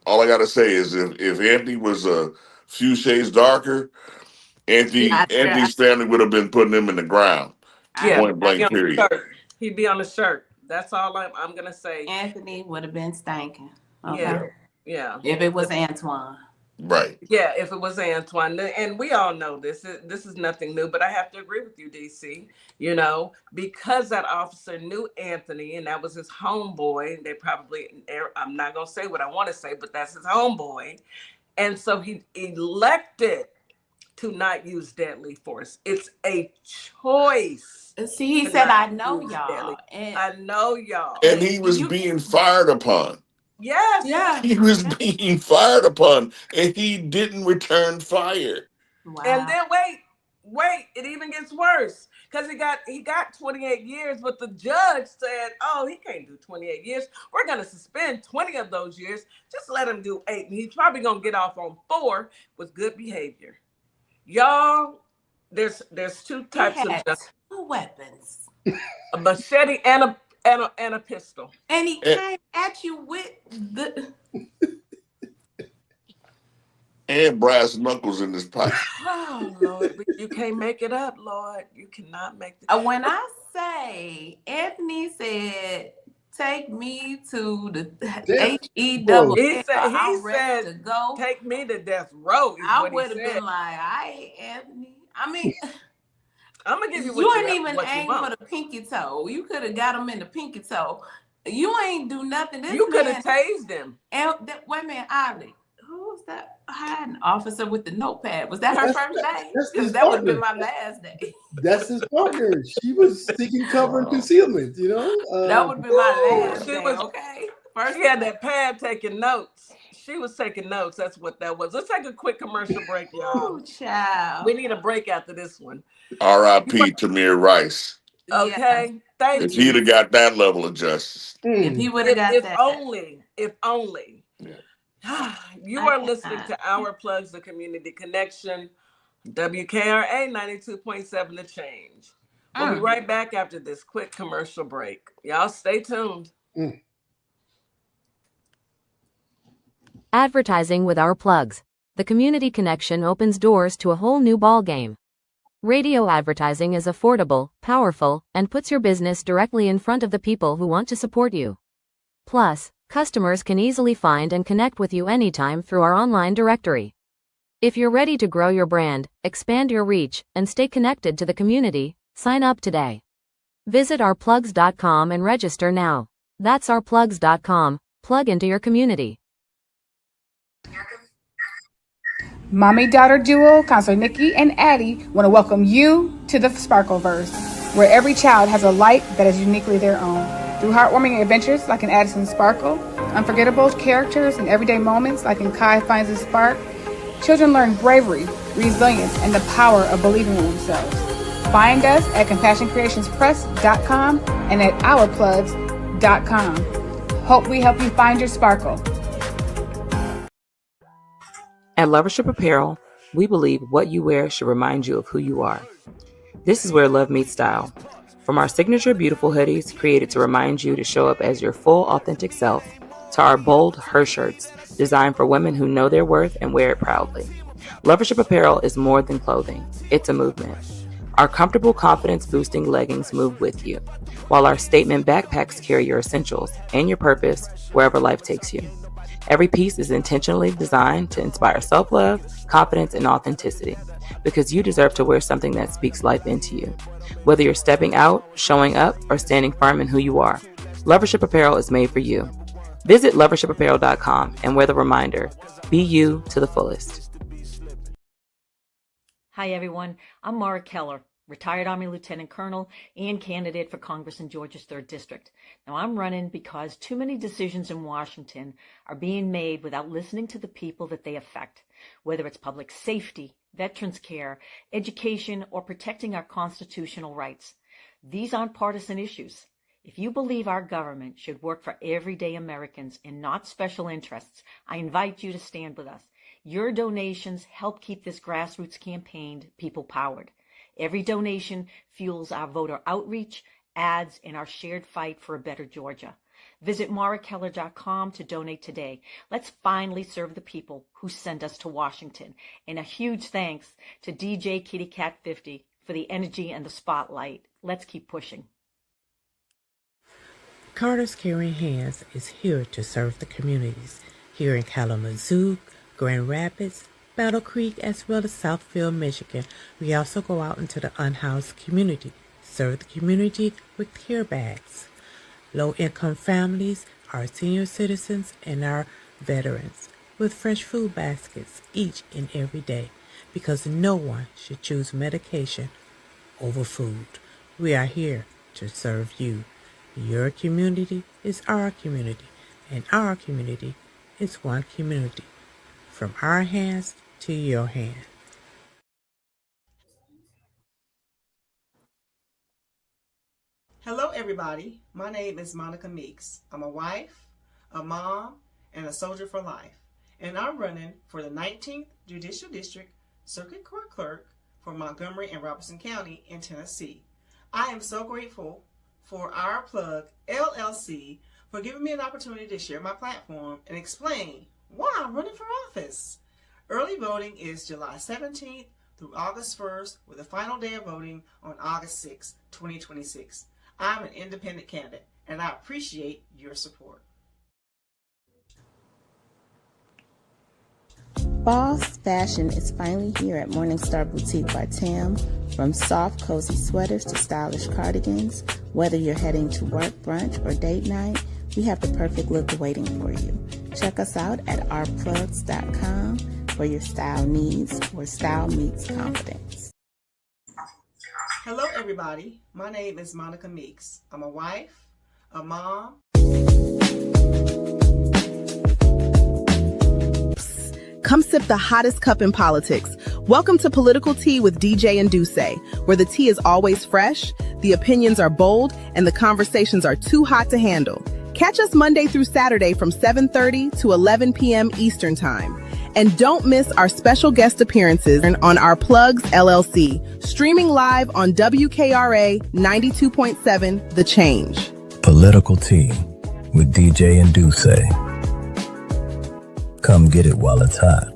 all I got to say is if Anthony was a few shades darker, Anthony's family would have been putting him in the ground. Yeah, Point blank, period. He'd be on the shirt. That's all I'm gonna say. Anthony would have been stinking. Okay. Yeah. If it was Antoine. Right. Yeah, if it was Antoine. And we all know this. This is nothing new, but I have to agree with you, DC. Because that officer knew Anthony and that was his homeboy, they probably, I'm not gonna say what I want to say, but that's his homeboy. And so he elected to not use deadly force. It's a choice. See, he said, I know y'all. I know y'all. And he was being fired upon. Yes. Yeah. He was being fired upon, and he didn't return fire. Wow. And then wait, it even gets worse. Because he got 28 years, but the judge said, oh, he can't do 28 years. We're going to suspend 20 of those years. Just let him do 8. And he's probably going to get off on 4 with good behavior. Y'all, there's 2 types of justice. 2 weapons. A machete and a pistol. And he came at you with the... And brass knuckles in his pocket. Oh, Lord, you can't make it up, Lord. You cannot make it. When I say Anthony said, take me to the HE-double. He said to go. Take me to death row. I would have been like, Anthony. I mean, I'm gonna give you what you ain't even aim for the pinky toe. You could have got him in the pinky toe. You ain't do nothing. You could have tased him. And wait a minute, Ollie. Who was that? I had an officer with the notepad. Was that her first day? Because that would have been my last day. That's his partner. She was seeking cover and concealment, that would have been my last day, okay? First, she had that pad taking notes. She was taking notes. That's what that was. Let's take a quick commercial break, y'all. Oh, child. We need a break after this one. R.I.P. Tamir Rice. Okay. Thank you. If he'd have got that level of justice. If he would have got that. If only. Yeah. You are listening to Our Plugs, the Community Connection, WKRA 92.7 The Change. We'll be right back after this quick commercial break. Y'all stay tuned. Advertising with Our Plugs. The Community Connection opens doors to a whole new ballgame. Radio advertising is affordable, powerful, and puts your business directly in front of the people who want to support you. Plus, customers can easily find and connect with you anytime through our online directory. If you're ready to grow your brand, expand your reach, and stay connected to the community, sign up today. Visit ourplugs.com and register now. That's ourplugs.com. Plug into your community. Mommy-daughter duo, Counselor Nikki and Addie, want to welcome you to the Sparkleverse, where every child has a light that is uniquely their own. Through heartwarming adventures like in Addison Sparkle, unforgettable characters and everyday moments like in Kai Finds a Spark, children learn bravery, resilience, and the power of believing in themselves. Find us at CompassionCreationsPress.com and at OurPlugs.com. Hope we help you find your sparkle. At Lovership Apparel, we believe what you wear should remind you of who you are. This is where love meets style. From our signature beautiful hoodies created to remind you to show up as your full authentic self, to our bold Her shirts designed for women who know their worth and wear it proudly. Lovership Apparel is more than clothing, it's a movement. Our comfortable, confidence-boosting leggings move with you, while our statement backpacks carry your essentials and your purpose wherever life takes you. Every piece is intentionally designed to inspire self-love, confidence, and authenticity, because you deserve to wear something that speaks life into you. Whether you're stepping out, showing up, or standing firm in who you are, Lovership Apparel is made for you. Visit lovershipapparel.com and wear the reminder, be you to the fullest. Hi, everyone. I'm Mara Keller, retired Army Lieutenant Colonel and candidate for Congress in Georgia's 3rd District. Now, I'm running because too many decisions in Washington are being made without listening to the people that they affect, whether it's public safety, veterans care, education, or protecting our constitutional rights. These aren't partisan issues. If you believe our government should work for everyday Americans and not special interests, I invite you to stand with us. Your donations help keep this grassroots campaign people-powered. Every donation fuels our voter outreach, ads, and our shared fight for a better Georgia. Visit marakeller.com to donate today. Let's finally serve the people who sent us to Washington. And a huge thanks to DJ Kitty Cat 50 for the energy and the spotlight. Let's keep pushing. Carter's Caring Hands is here to serve the communities here in Kalamazoo, Grand Rapids, Battle Creek, as well as Southfield, Michigan. We also go out into the unhoused community, serve the community with care bags. Low-income families, our senior citizens, and our veterans with fresh food baskets each and every day, because no one should choose medication over food. We are here to serve you. Your community is our community, and our community is one community. From our hands to your hand. Hello, everybody. My name is Monica Meeks. I'm a wife, a mom, and a soldier for life. And I'm running for the 19th Judicial District Circuit Court Clerk for Montgomery and Robertson County in Tennessee. I am so grateful for Our Plug LLC for giving me an opportunity to share my platform and explain why I'm running for office. Early voting is July 17th through August 1st, with the final day of voting on August 6, 2026. I'm an independent candidate, and I appreciate your support. Boss Fashion is finally here at Morningstar Boutique by Tam. From soft, cozy sweaters to stylish cardigans, whether you're heading to work, brunch, or date night, we have the perfect look waiting for you. Check us out at ourplugs.com for your style needs, where style meets confidence. Hello, everybody. My name is Monica Meeks. I'm a wife, a mom. Come sip the hottest cup in politics. Welcome to Political Tea with DJ and Duce, where the tea is always fresh, the opinions are bold, and the conversations are too hot to handle. Catch us Monday through Saturday from 7:30 to 11 p.m. Eastern Time. And don't miss our special guest appearances on Our Plugs LLC, streaming live on WKRA 92.7 The Change. Political Tea with DJ and Duce. Come get it while it's hot.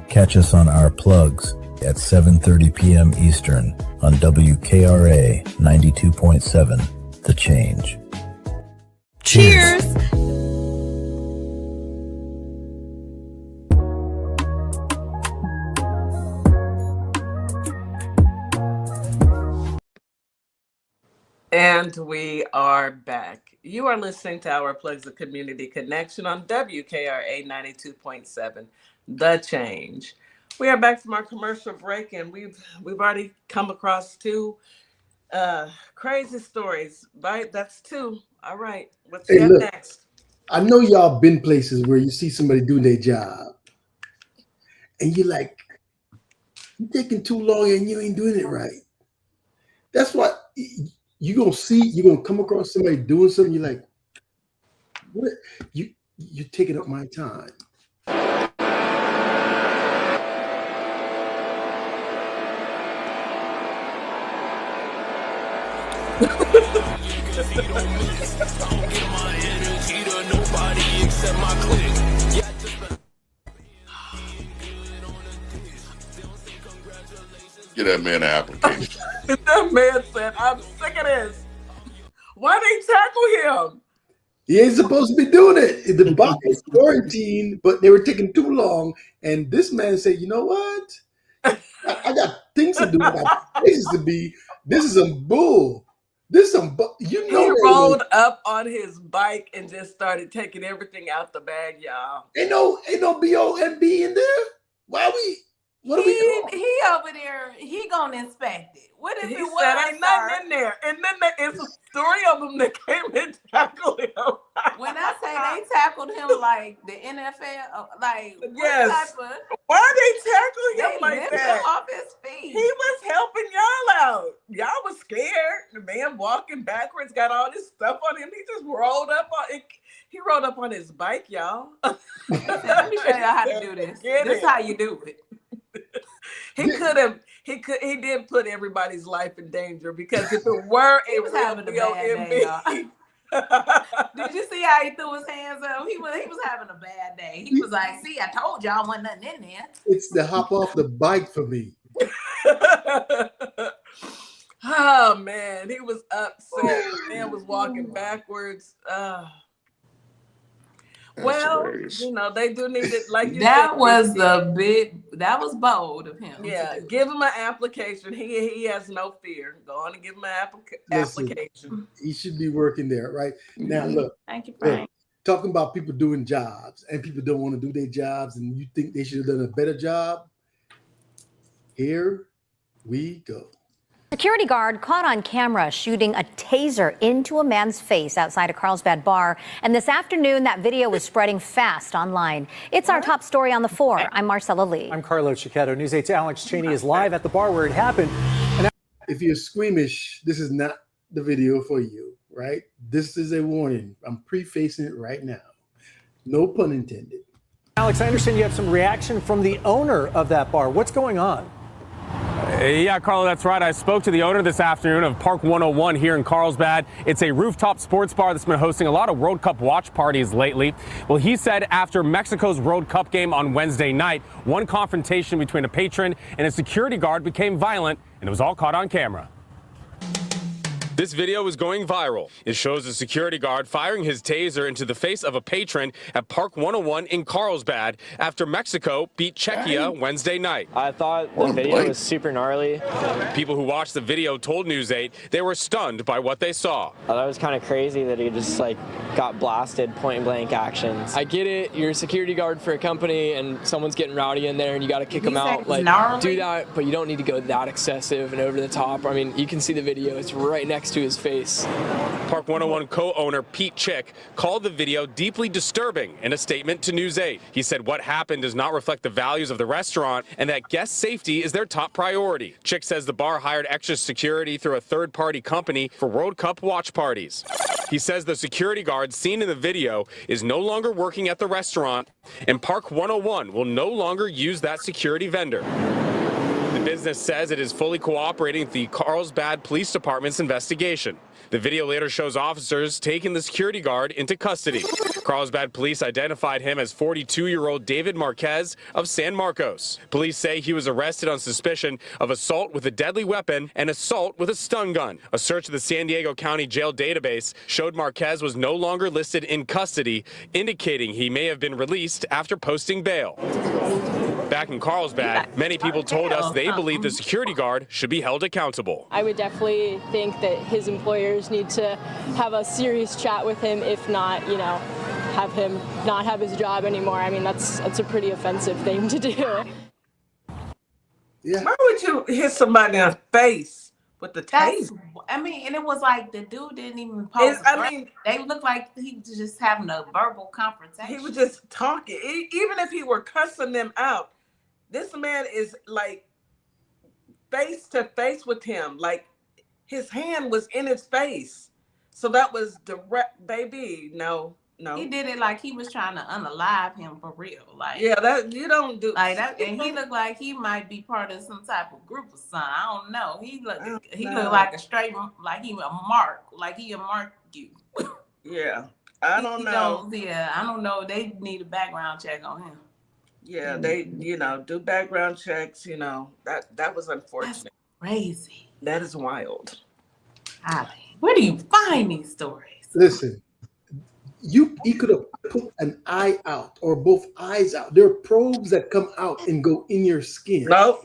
Catch us on Our Plugs at 7:30 p.m. Eastern on WKRA 92.7 The Change. Cheers! And we are back. You are listening to Our Plugs of Community Connection on WKRA 92.7, The Change. We are back from our commercial break, and we've already come across two Crazy stories, right? That's 2. All right. What's Hey, look, next? I know y'all been places where you see somebody doing their job, and you're like, you're taking too long and you ain't doing it right. That's why you're gonna come across somebody doing something. You're like, what? You're taking up my time. Get that man an application. That man said, I'm sick of this. Why they tackle him? He ain't supposed to be doing it. The box is quarantined, but they were taking too long. And this man said, you know what? I got things to do. I got places to be. This is some bull. This is some you know. He rolled up on his bike and just started taking everything out the bag, y'all. Ain't no BOMB in there. What are we doing? He over there. He gonna inspect it. What if He it said was? ain't nothing in there, and then it's 3 of them that came and tackled him. When I say they tackled him like the NFL, like yes, what type of, why they tackle him they like lifted that? him off his feet. He was helping y'all out. Y'all was scared. The man walking backwards, got all this stuff on him. He just rolled up on it. He rode up on his bike, y'all. Let me show y'all how to do this. This is how you do it. He did put everybody's life in danger, because if it were He was having a bad day, y'all. Did you see how he threw his hands up? He was having a bad day. He was like, see, I told y'all wasn't nothing in there. It's the hop off the bike for me. Oh man, he was upset. The man was walking backwards. Well, hilarious. you know, they do need it, like you that said. That was bold of him. Yeah, give him an application. He has no fear. Go on and give him an application. He should be working there right now. Look, thank you, Frank. Talking about people doing jobs and people don't want to do their jobs, and you think they should have done a better job. Here we go. Security guard caught on camera shooting a taser into a man's face outside a Carlsbad bar. And this afternoon, that video was spreading fast online. It's our top story on the 4. I'm Marcella Lee. I'm Carlo Cicchetto. News 8's Alex Cheney is live at the bar where it happened. If you're squeamish, this is not the video for you, right? This is a warning. I'm prefacing it right now. No pun intended. Alex, I understand you have some reaction from the owner of that bar. What's going on? Yeah, Carlo, that's right. I spoke to the owner this afternoon of Park 101 here in Carlsbad. It's a rooftop sports bar that's been hosting a lot of World Cup watch parties lately. Well, he said after Mexico's World Cup game on Wednesday night, one confrontation between a patron and a security guard became violent, and it was all caught on camera. This video is going viral. It shows a security guard firing his taser into the face of a patron at Park 101 in Carlsbad after Mexico beat Czechia Wednesday night. I thought the video was super gnarly. People who watched the video told News 8 they were stunned by what they saw. I thought it was kind of crazy that he just got blasted point blank actions. I get it, you're a security guard for a company and someone's getting rowdy in there and you got to kick them out. Do that, but you don't need to go that excessive and over the top. I mean, you can see the video, it's right next to his face. Park 101 co-owner Pete Chick called the video deeply disturbing in a statement to News 8. He said what happened does not reflect the values of the restaurant and that guest safety is their top priority. Chick says the bar hired extra security through a third-party company for World Cup watch parties. He says the security guard seen in the video is no longer working at the restaurant, and Park 101 will no longer use that security vendor. The business says it is fully cooperating with the Carlsbad Police Department's investigation. The video later shows officers taking the security guard into custody. Carlsbad police identified him as 42-year-old David Marquez of San Marcos. Police say he was arrested on suspicion of assault with a deadly weapon and assault with a stun gun. A search of the San Diego County Jail database showed Marquez was no longer listed in custody, indicating he may have been released after posting bail. Back in Carlsbad, many people told us they believe the security guard should be held accountable. I would definitely think that his employers need to have a serious chat with him, if not, have him not have his job anymore. I mean, that's a pretty offensive thing to do. Yeah. Why would you hit somebody in the face with the taser. And it was like the dude didn't even pose. They looked like he was just having a verbal confrontation. He was just talking. Even if he were cussing them out, this man is like face to face with him. Like his hand was in his face. So that was direct, baby. No. He did it like he was trying to unalive him for real. Like, yeah, that you don't do like that. And he looked like he might be part of some type of group or something. I don't know. He looked like a straight, like he a mark, like he a mark you. Yeah, I don't know. I don't know. They need a background check on him. Yeah, they do background checks. That was unfortunate. That's crazy. That is wild. Holly, where do you find these stories? Listen. He could have put an eye out or both eyes out. There are probes that come out and go in your skin. No,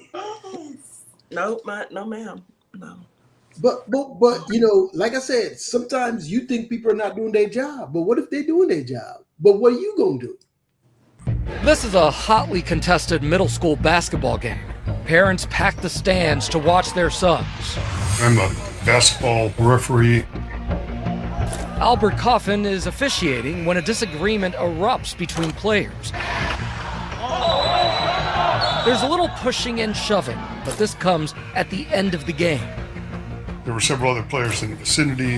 no, ma'am, no. But like I said, sometimes you think people are not doing their job. But what if they're doing their job? But what are you gonna do? This is a hotly contested middle school basketball game. Parents pack the stands to watch their sons. I'm a basketball referee. Albert Coffin is officiating when a disagreement erupts between players. There's a little pushing and shoving, but this comes at the end of the game. There were several other players in the vicinity,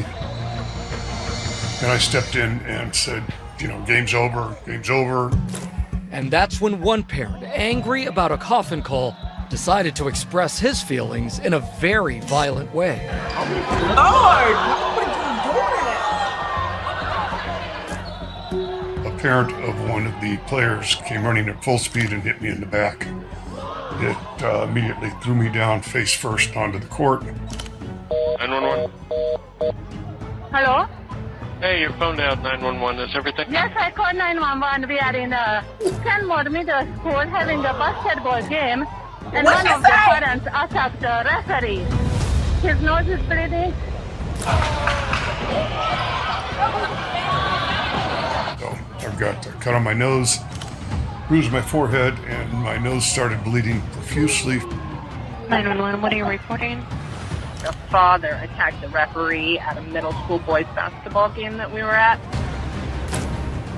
and I stepped in and said, game's over, game's over. And that's when one parent, angry about a Coffin call, decided to express his feelings in a very violent way. Lord, why would you do that? A parent of one of the players came running at full speed and hit me in the back. It immediately threw me down face first onto the court. 911. Hello? Hey, your phone down, 911. Is everything? Yes, I called 911. We are in Kenmore Middle School having a basketball game, and one of the parents attacked the referee. His nose is bleeding. So I've got a cut on my nose, bruise on my forehead, and my nose started bleeding profusely. 911, what are you reporting? The father attacked the referee at a middle school boys basketball game that we were at.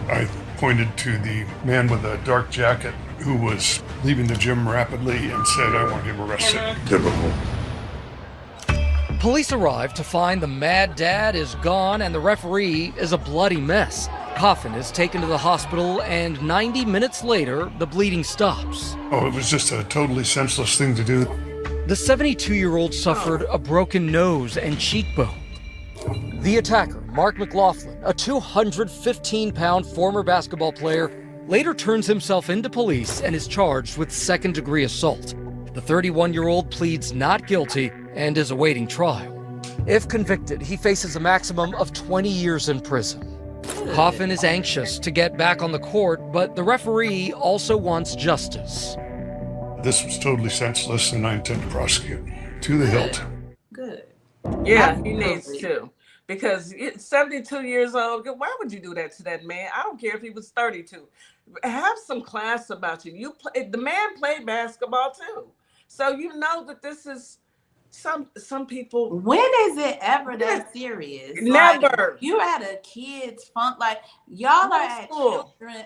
I pointed to the man with a dark jacket who was leaving the gym rapidly and said, I want him arrested. Typical. Police arrive to find the mad dad is gone and the referee is a bloody mess. Coffin is taken to the hospital, and 90 minutes later, the bleeding stops. Oh, it was just a totally senseless thing to do. The 72-year-old suffered a broken nose and cheekbone. The attacker, Mark McLaughlin, a 215-pound former basketball player, later turns himself into police and is charged with second-degree assault. The 31-year-old pleads not guilty and is awaiting trial. If convicted, he faces a maximum of 20 years in prison. Coffin is anxious to get back on the court, but the referee also wants justice. This was totally senseless, and I intend to prosecute to the hilt. Good. Yeah, he needs to. Because 72 years old, why would you do that to that man? I don't care if he was 32. Have some class about you. The man played basketball too. So you know that this is some people. When is it ever that serious? Never. Like, you're at a kid's fun, like y'all are at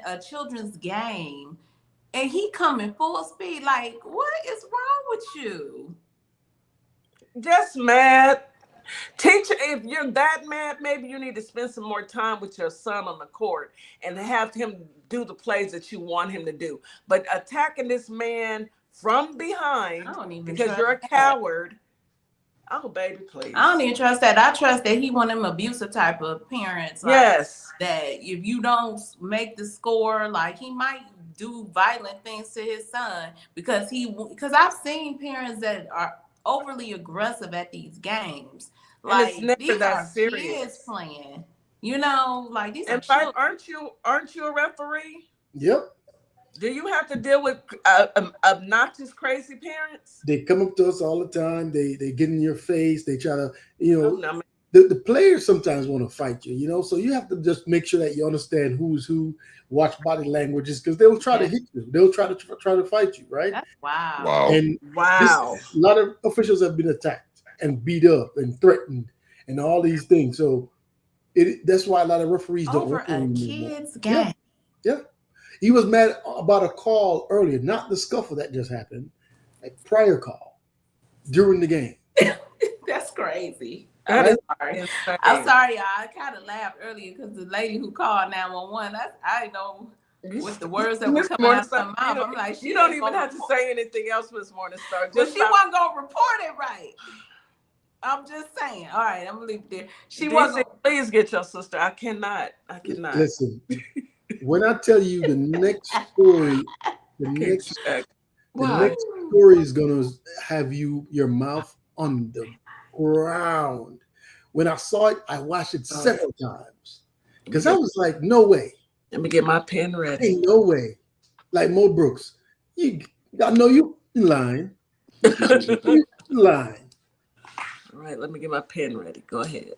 a children's game, and he coming full speed. Like, what is wrong with you? Just mad. Teacher, if you're that mad, maybe you need to spend some more time with your son on the court and have him do the plays that you want him to do. But attacking this man from behind because you're a coward. Oh, baby, please. I don't even trust that. I trust that he one of them abusive type of parents. Like, yes. That if you don't make the score, like he might do violent things to his son because I've seen parents that are overly aggressive at these games. Like, and it's never these that are serious. Kids playing. You know, like these in are fact, aren't you a referee? Yep. Do you have to deal with obnoxious, crazy parents? They come up to us all the time. They get in your face. They try to, the players sometimes want to fight you, so you have to just make sure that you understand who's who, watch body languages, because they'll try to hit you. They'll try to fight you, right? Wow. And a lot of officials have been attacked. and beat up and threatened and all these things. So that's why a lot of referees don't over work a anymore. kid's game. Yeah. He was mad about a call earlier, not the scuffle that just happened, a prior call during the game. That's crazy. Right? I'm sorry, y'all. I kind of laughed earlier because the lady who called 911, I know with the words that were coming out of her mouth. I'm like, you don't even have to say anything else, Miss Morningstar. Well, she wasn't gonna report it right. I'm just saying. All right, I'm gonna leave it there. She wasn't. Please get your sister. I cannot. Listen, when I tell you the next story, the next story is gonna have your mouth on the ground. When I saw it, I watched it several times because I was like, "No way." Let me get my pen ready. Ain't no way. Like Mo Brooks, I know you lying. You lying. All right, let me get my pen ready. Go ahead.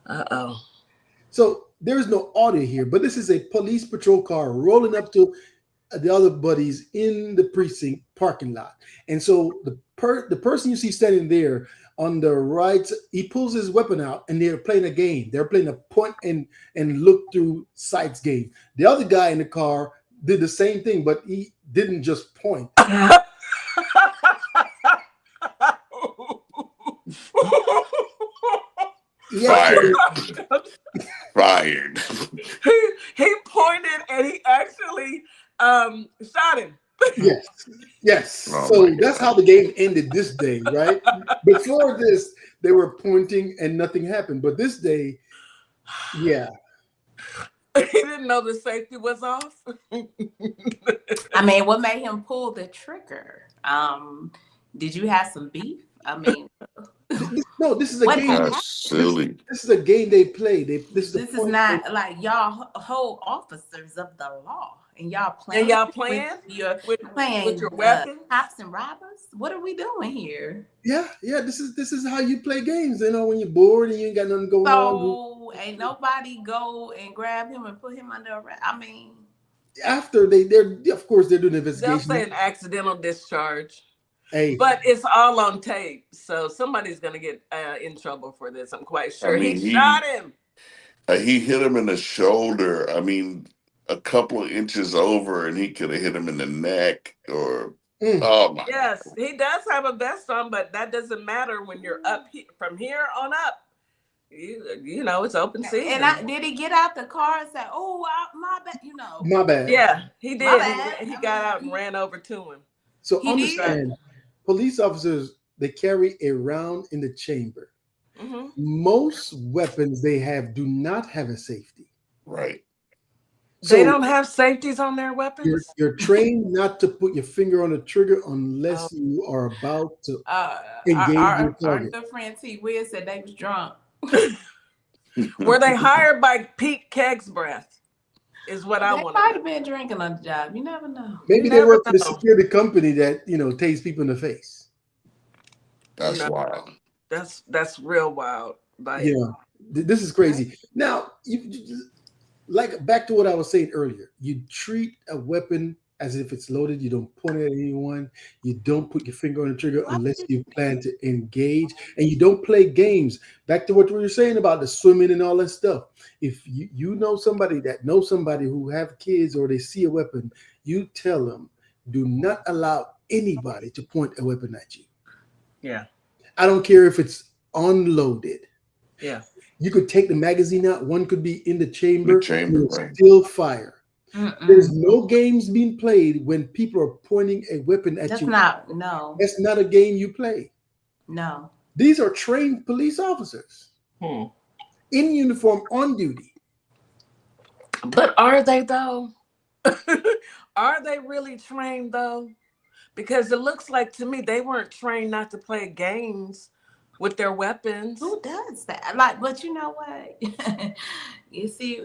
Uh-oh. So there's no audio here, but this is a police patrol car rolling up to the other buddies in the precinct parking lot. And so the person you see standing there on the right, he pulls his weapon out and they're playing a game. They're playing a point and look through sights game. The other guy in the car did the same thing, but he didn't just point. Fired. He pointed and he actually shot him. Yes. So that's how the game ended this day, right? Before this, they were pointing and nothing happened. But this day, yeah. He didn't know the safety was off. I mean, what made him pull the trigger? Did you have some beef? I mean, no, this is a game. That's silly. This is a game they play. This is not like y'all whole officers of the law. And y'all playing? And y'all playing? With your weapon? Cops and robbers? What are we doing here? Yeah. This is how you play games. You know, when you're bored and you ain't got nothing going on. So ain't nobody go and grab him and put him under arrest. I mean, after they're of course they're doing an investigation. They'll say an accidental discharge. Hey, but it's all on tape, so somebody's gonna get in trouble for this. I'm quite sure. He shot him. He hit him in the shoulder. I mean, a couple of inches over, and he could have hit him in the neck. Or oh my! Yes, he does have a vest on, but that doesn't matter when you're up from here on up. You know, it's open season. And did he get out the car and say, "Oh, my bad"? You know, my bad. Yeah, he did. He got out and ran over to him. So understand, police officers, they carry a round in the chamber. Mm-hmm. Most weapons they have do not have a safety. Right. So they don't have safeties on their weapons? You're trained not to put your finger on the trigger unless you are about to engage your target. Our good friend T. Wiz said they was drunk. Were they hired by Pete Kegsbreath? Is what I want to know. They might have been drinking on the job. You never know. Maybe they work for the security company that, tastes people in the face. That's wild. That's real wild. Like, yeah, this is crazy. Now, like back to what I was saying earlier, you treat a weapon as if it's loaded. You don't point it at anyone. You don't put your finger on the trigger unless you plan to engage, and you don't play games. Back to what we were saying about the swimming and all that stuff. If you know somebody that knows somebody who have kids or they see a weapon, you tell them, do not allow anybody to point a weapon at you. Yeah. I don't care if it's unloaded. Yeah. You could take the magazine out. One could be in the chamber. Right. Still fire. There's no games being played when people are pointing a weapon at you. No. That's not a game you play. No. These are trained police officers in uniform on duty. But are they though? Are they really trained though? Because it looks like to me they weren't trained not to play games with their weapons. Who does that? Like, but you know what? You see,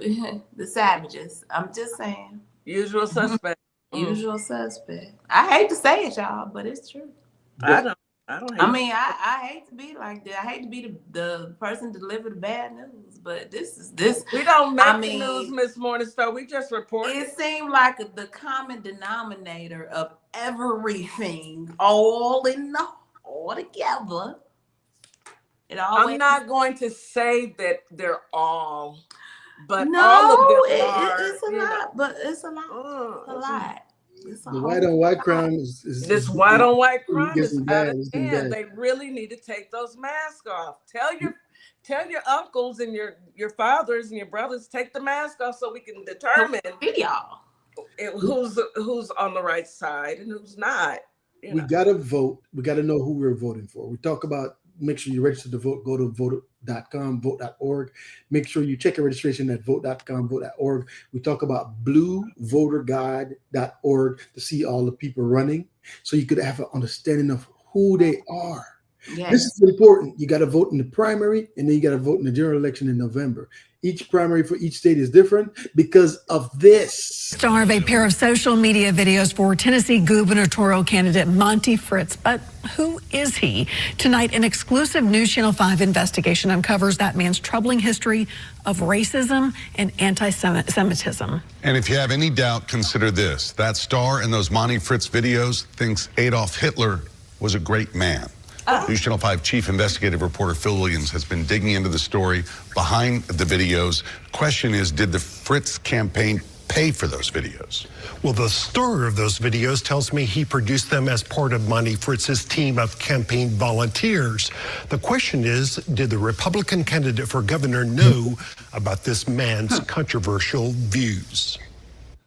the savages. I'm just saying. Usual suspect. Usual suspect. I hate to say it, y'all, but it's true. I don't hate I hate to be like that. I hate to be the person to deliver the bad news, but this. We don't make the news, Miss Morningstar. We just report. It seemed like the common denominator of everything, all in all together. I'm not going to say that they're all, but no, all of them are. It's a lot, but it's a lot. It's a lot. It's a The white on white crime is this white on white it crime gets is bad. out of It's getting hand. bad. They really need to take those masks off. Tell your uncles and your fathers and your brothers, take the mask off so we can determine who's on the right side and who's not. We gotta vote. We gotta know who we're voting for. We talk about make sure you register to vote. Go to vote.com, vote.org. Make sure you check your registration at vote.com, vote.org. We talk about bluevoterguide.org to see all the people running, so you could have an understanding of who they are. Yes. This is important. You got to vote in the primary, and then you got to vote in the general election in November. Each primary for each state is different because of this. Star of a pair of social media videos for Tennessee gubernatorial candidate Monty Fritz. But who is he? Tonight, an exclusive News Channel 5 investigation uncovers that man's troubling history of racism and anti-Semitism. And if you have any doubt, consider this. That star in those Monty Fritz videos thinks Adolf Hitler was a great man. News Channel 5 chief investigative reporter Phil Williams has been digging into the story behind the videos. Question is, did the Fritz campaign pay for those videos? Well, the star of those videos tells me he produced them as part of Monty Fritz's team of campaign volunteers. The question is, did the Republican candidate for governor know about this man's controversial views?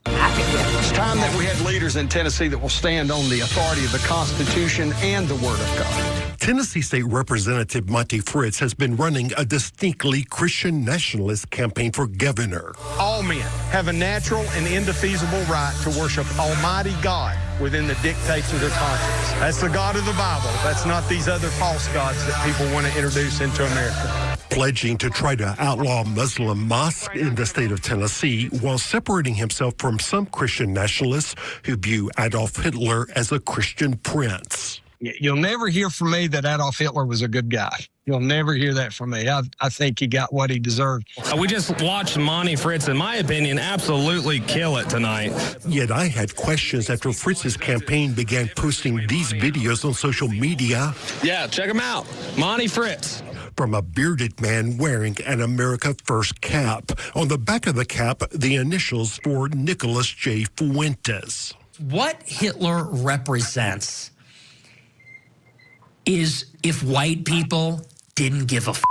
It's time that we had leaders in Tennessee that will stand on the authority of the Constitution and the Word of God. Tennessee State Representative Monty Fritz has been running a distinctly Christian nationalist campaign for governor. All men have a natural and indefeasible right to worship Almighty God within the dictates of their conscience. That's the God of the Bible. That's not these other false gods that people want to introduce into America. Pledging to try to outlaw Muslim mosques in the state of Tennessee while separating himself from some Christian nationalists who view Adolf Hitler as a Christian prince. You'll never hear from me that Adolf Hitler was a good guy. You'll never hear that from me. I think he got what he deserved. We just watched Monty Fritz, in my opinion, absolutely kill it tonight. Yet I had questions after Fritz's campaign began posting these videos on social media. Yeah, check them out. Monty Fritz. From a bearded man wearing an America First cap. On the back of the cap, the initials for Nicholas J. Fuentes. What Hitler represents is if white people didn't give a f.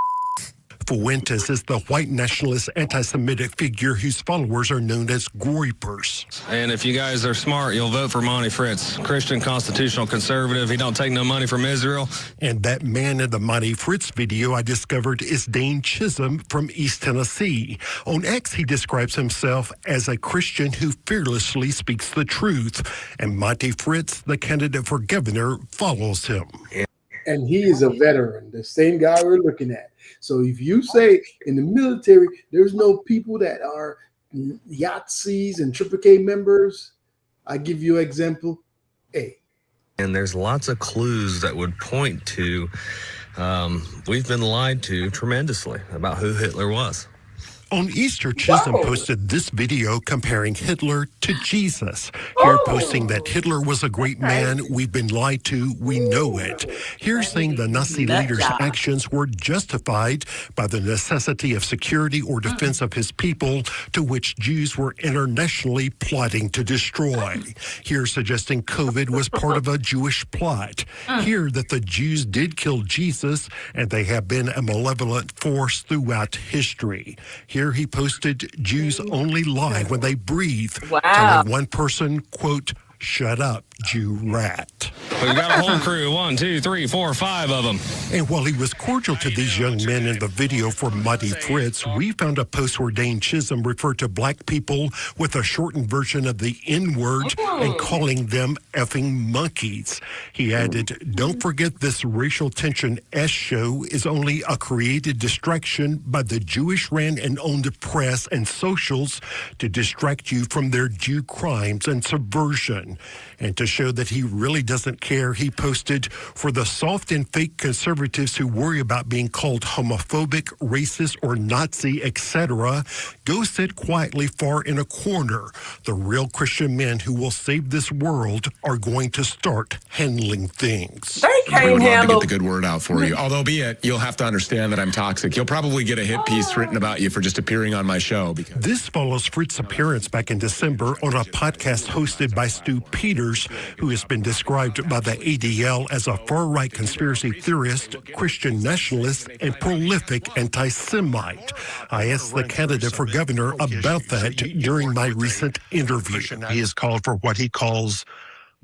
Fuentes is the white nationalist anti-Semitic figure whose followers are known as Groypers. And if you guys are smart, you'll vote for Monty Fritz, Christian constitutional conservative. He don't take no money from Israel. And that man in the Monty Fritz video I discovered is Dane Chisholm from East Tennessee. On X, he describes himself as a Christian who fearlessly speaks the truth. And Monty Fritz, the candidate for governor, follows him. And he is a veteran, the same guy we're looking at. So if you say in the military, there's no people that are Yahtsees and Triple K members, I give you an example A. And there's lots of clues that would point to we've been lied to tremendously about who Hitler was. On Easter, Chisholm posted this video comparing Hitler to Jesus. Here posting that Hitler was a great man, we've been lied to, we know it. Here saying the Nazi leader's actions were justified by the necessity of security or defense of his people, to which Jews were internationally plotting to destroy. Here suggesting COVID was part of a Jewish plot. Here that the Jews did kill Jesus and they have been a malevolent force throughout history. Here he posted, Jews only lie when they breathe, telling one person, quote, shut up, Jew rat. We've got a whole crew, 1, 2, 3, 4, 5 of them. And while he was cordial to these young men in the video for Monty Fritz, we found a post where Dane Chisholm referred to black people with a shortened version of the N-word and calling them effing monkeys. He added, don't forget this racial tension S show is only a created distraction by the Jewish-ran and owned press and socials to distract you from their Jew crimes and subversion, and to show that he really doesn't care, he posted, "For the soft and fake conservatives who worry about being called homophobic, racist, or Nazi, etc., go sit quietly far in a corner. The real Christian men who will save this world are going to start handling things." They We can't would love to handle. get the good word out for you. Although, be it, you'll have to understand that I'm toxic. You'll probably get a hit piece written about you for just appearing on my show. Because This follows Fritz's appearance back in December on a podcast hosted by Stu Peters, who has been described by the ADL as a far-right conspiracy theorist, Christian nationalist, and prolific anti-Semite. I asked the candidate for governor about that during my recent interview. He has called for what he calls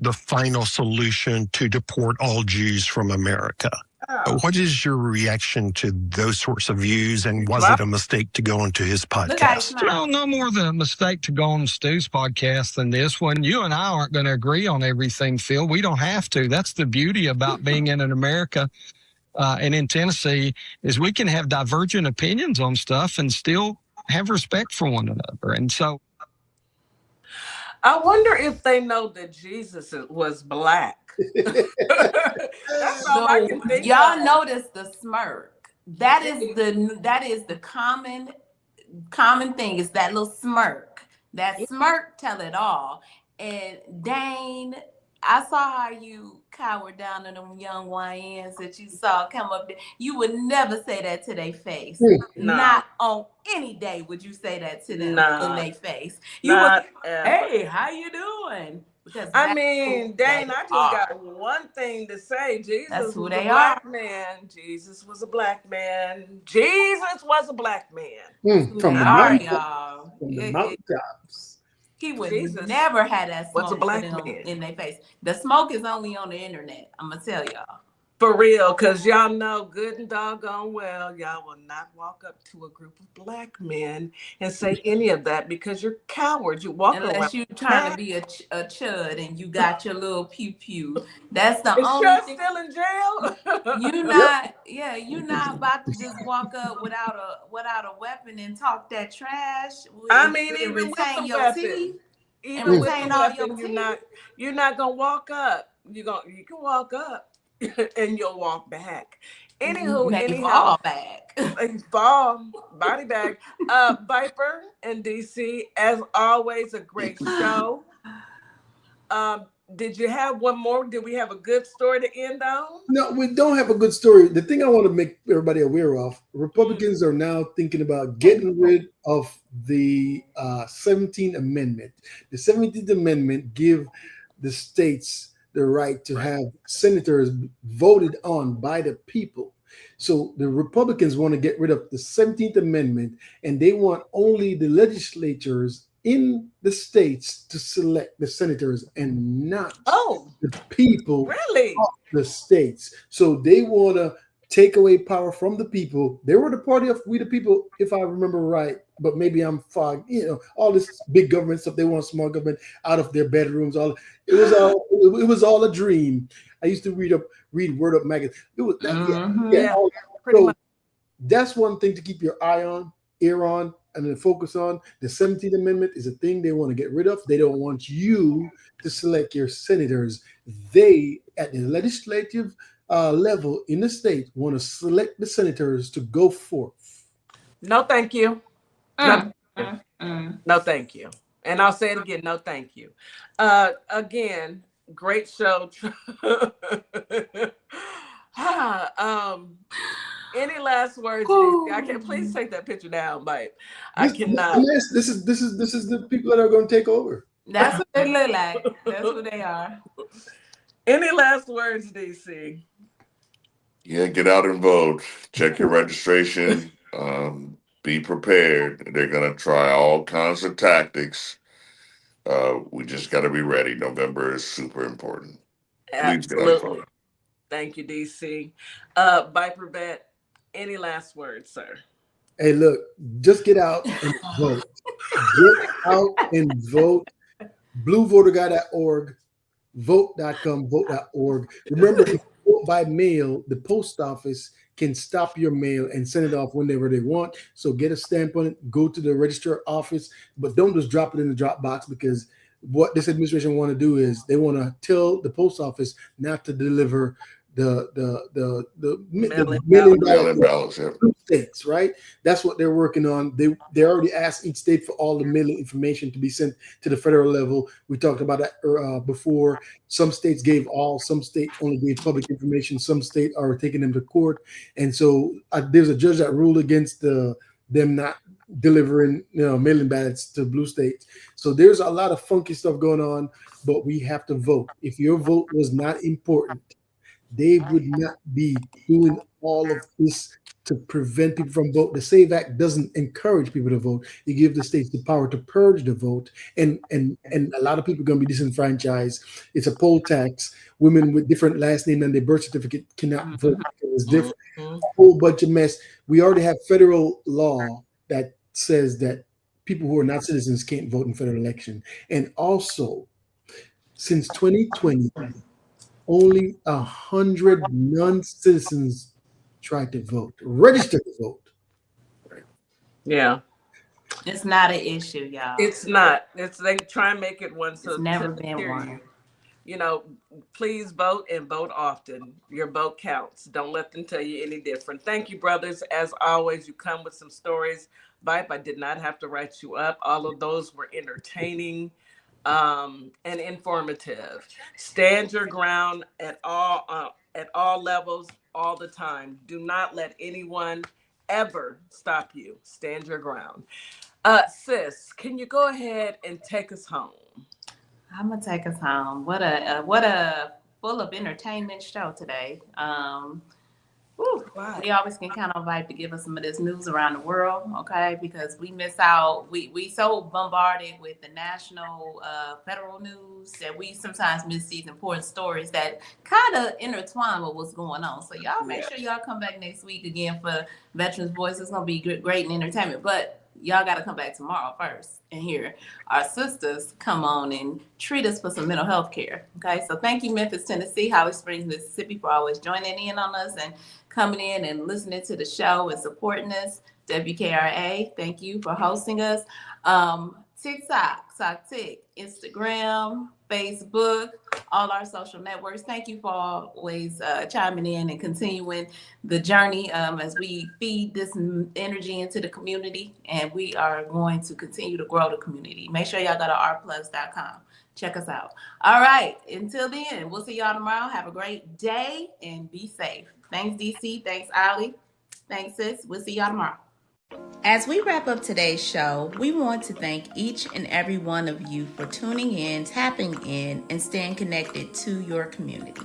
the final solution to deport all Jews from America. What is your reaction to those sorts of views, and was it a mistake to go onto his podcast? Well, no more than a mistake to go on Stu's podcast than this one. You and I aren't going to agree on everything, Phil. We don't have to. That's the beauty about being in America and in Tennessee, is we can have divergent opinions on stuff and still have respect for one another. And so I wonder if they know that Jesus was black. That's all I can think Y'all of. notice the smirk. That is the common thing, is that little smirk. That smirk tell it all. And Dane, I saw how you cowered down to them young YNs that you saw come up there. You would never say that to their face. No. Not on any day would you say that to them in their face. You Not would, ever. hey, how you doing? Because I mean, Dane, I just got one thing to say. Jesus That's who was they a black are. man. Jesus was a black man. Jesus was a black man. From the y'all. mountaintops. He would Jesus never have that was a smoke black put man. in their face. The smoke is only on the internet. I'm gonna tell y'all. For real, because y'all know good and doggone well, y'all will not walk up to a group of black men and say any of that, because you're cowards. You walk around. Unless you're trying to be a chud and you got your little pew pew. That's the Is only Chud thing. still in jail? You're not about to just walk up without a weapon and talk that trash. I mean, and even with retain the your weapon, teeth. even And with retain the all your weapon, teeth. you're not gonna walk up. You can walk up and you'll walk back. Anywho, Fall back. Fall body bag. Viper and DC, as always, a great show. Did you have one more? Did we have a good story to end on? No, we don't have a good story. The thing I want to make everybody aware of, Republicans are now thinking about getting rid of the 17th Amendment. The 17th Amendment give the states the right to have senators voted on by the people. So the Republicans want to get rid of the 17th Amendment, and they want only the legislatures in the states to select the senators and not the people of the states. So they want to take away power from the people. They were the party of we the people, if I remember right, but maybe I'm fogged. All this big government stuff, they want small government out of their bedrooms. It was all a dream. I used to read Word Up magazine. It was so that's one thing to keep your ear on, and then focus on. The 17th Amendment is a thing they want to get rid of. They don't want you to select your senators. They, at the legislative level in the state, want to select the senators to go forth. No, thank you. No, thank you. And I'll say it again. No, thank you. Again, great show. Any last words? I can't. Please take that picture down, Mike. I cannot. This is the people that are going to take over. That's what they look like. That's what they are. Any last words, DC? Yeah, get out and vote. Check your registration. Be prepared. They're going to try all kinds of tactics. We just got to be ready. November is super important. Please get out and vote. Thank you, DC. Viper Vet, any last words, sir? Hey, look, just get out and vote. Get out and vote. BlueVoterGuy.org, vote.com, vote.org. Remember, if you vote by mail, the post office can stop your mail and send it off whenever they want. So get a stamp on it, go to the registrar office, but don't just drop it in the drop box, because what this administration want to do is they want to tell the post office not to deliver the Mail-in ballots, yeah. states, right? That's what they're working on. They already asked each state for all the mailing information to be sent to the federal level. We talked about that before. Some states gave all, some states only gave public information. Some states are taking them to court, and so there's a judge that ruled against them not delivering mailing ballots to blue states. So there's a lot of funky stuff going on, but we have to vote. If your vote was not important, they would not be doing all of this to prevent people from vote. The SAVE Act doesn't encourage people to vote. It gives the states the power to purge the vote, and a lot of people are going to be disenfranchised. It's a poll tax. Women with different last name than their birth certificate cannot vote. It's different. A whole bunch of mess. We already have federal law that says that people who are not citizens can't vote in federal election. And also, since 2020, only 100 non-citizens tried to vote, registered to vote. Yeah. It's not an issue, y'all. It's not. They try and make it one. So it's never been one. Please vote and vote often. Your vote counts. Don't let them tell you any different. Thank you, brothers. As always, you come with some stories. Vipe, I did not have to write you up. All of those were entertaining and informative. Stand your ground at all levels, all the time. Do not let anyone ever stop you. Stand your ground. Sis, can you go ahead and take us home? I'm gonna take us home. What a full of entertainment show today. We always can count on Vipe to give us some of this news around the world, okay? Because we miss out. We so bombarded with the national, federal news that we sometimes miss these important stories that kind of intertwine with what's going on. So y'all make sure y'all come back next week again for Veterans Voice. It's gonna be great and entertainment, but y'all got to come back tomorrow first and hear our sisters come on and treat us for some mental health care. Okay, so thank you, Memphis, Tennessee, Holly Springs, Mississippi, for always joining in on us and coming in and listening to the show and supporting us. WKRA, thank you for hosting us. TikTok, Instagram, Facebook, all our social networks. Thank you for always chiming in and continuing the journey as we feed this energy into the community, and we are going to continue to grow the community. Make sure y'all go to rplugs.com. Check us out. All right, until then, we'll see y'all tomorrow. Have a great day and be safe. Thanks, DC. Thanks, Ali. Thanks, sis. We'll see y'all tomorrow. As we wrap up today's show, we want to thank each and every one of you for tuning in, tapping in, and staying connected to your community.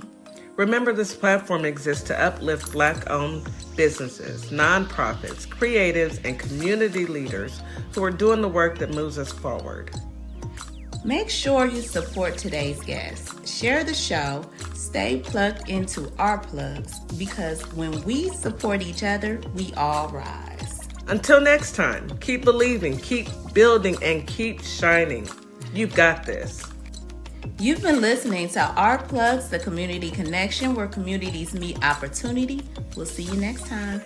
Remember, this platform exists to uplift Black-owned businesses, nonprofits, creatives, and community leaders who are doing the work that moves us forward. Make sure you support today's guests. Share the show. Stay plugged into our plugs, because when we support each other, we all rise. Until next time, keep believing, keep building, and keep shining. You've got this. You've been listening to Our Plugs, the community connection where communities meet opportunity. We'll see you next time.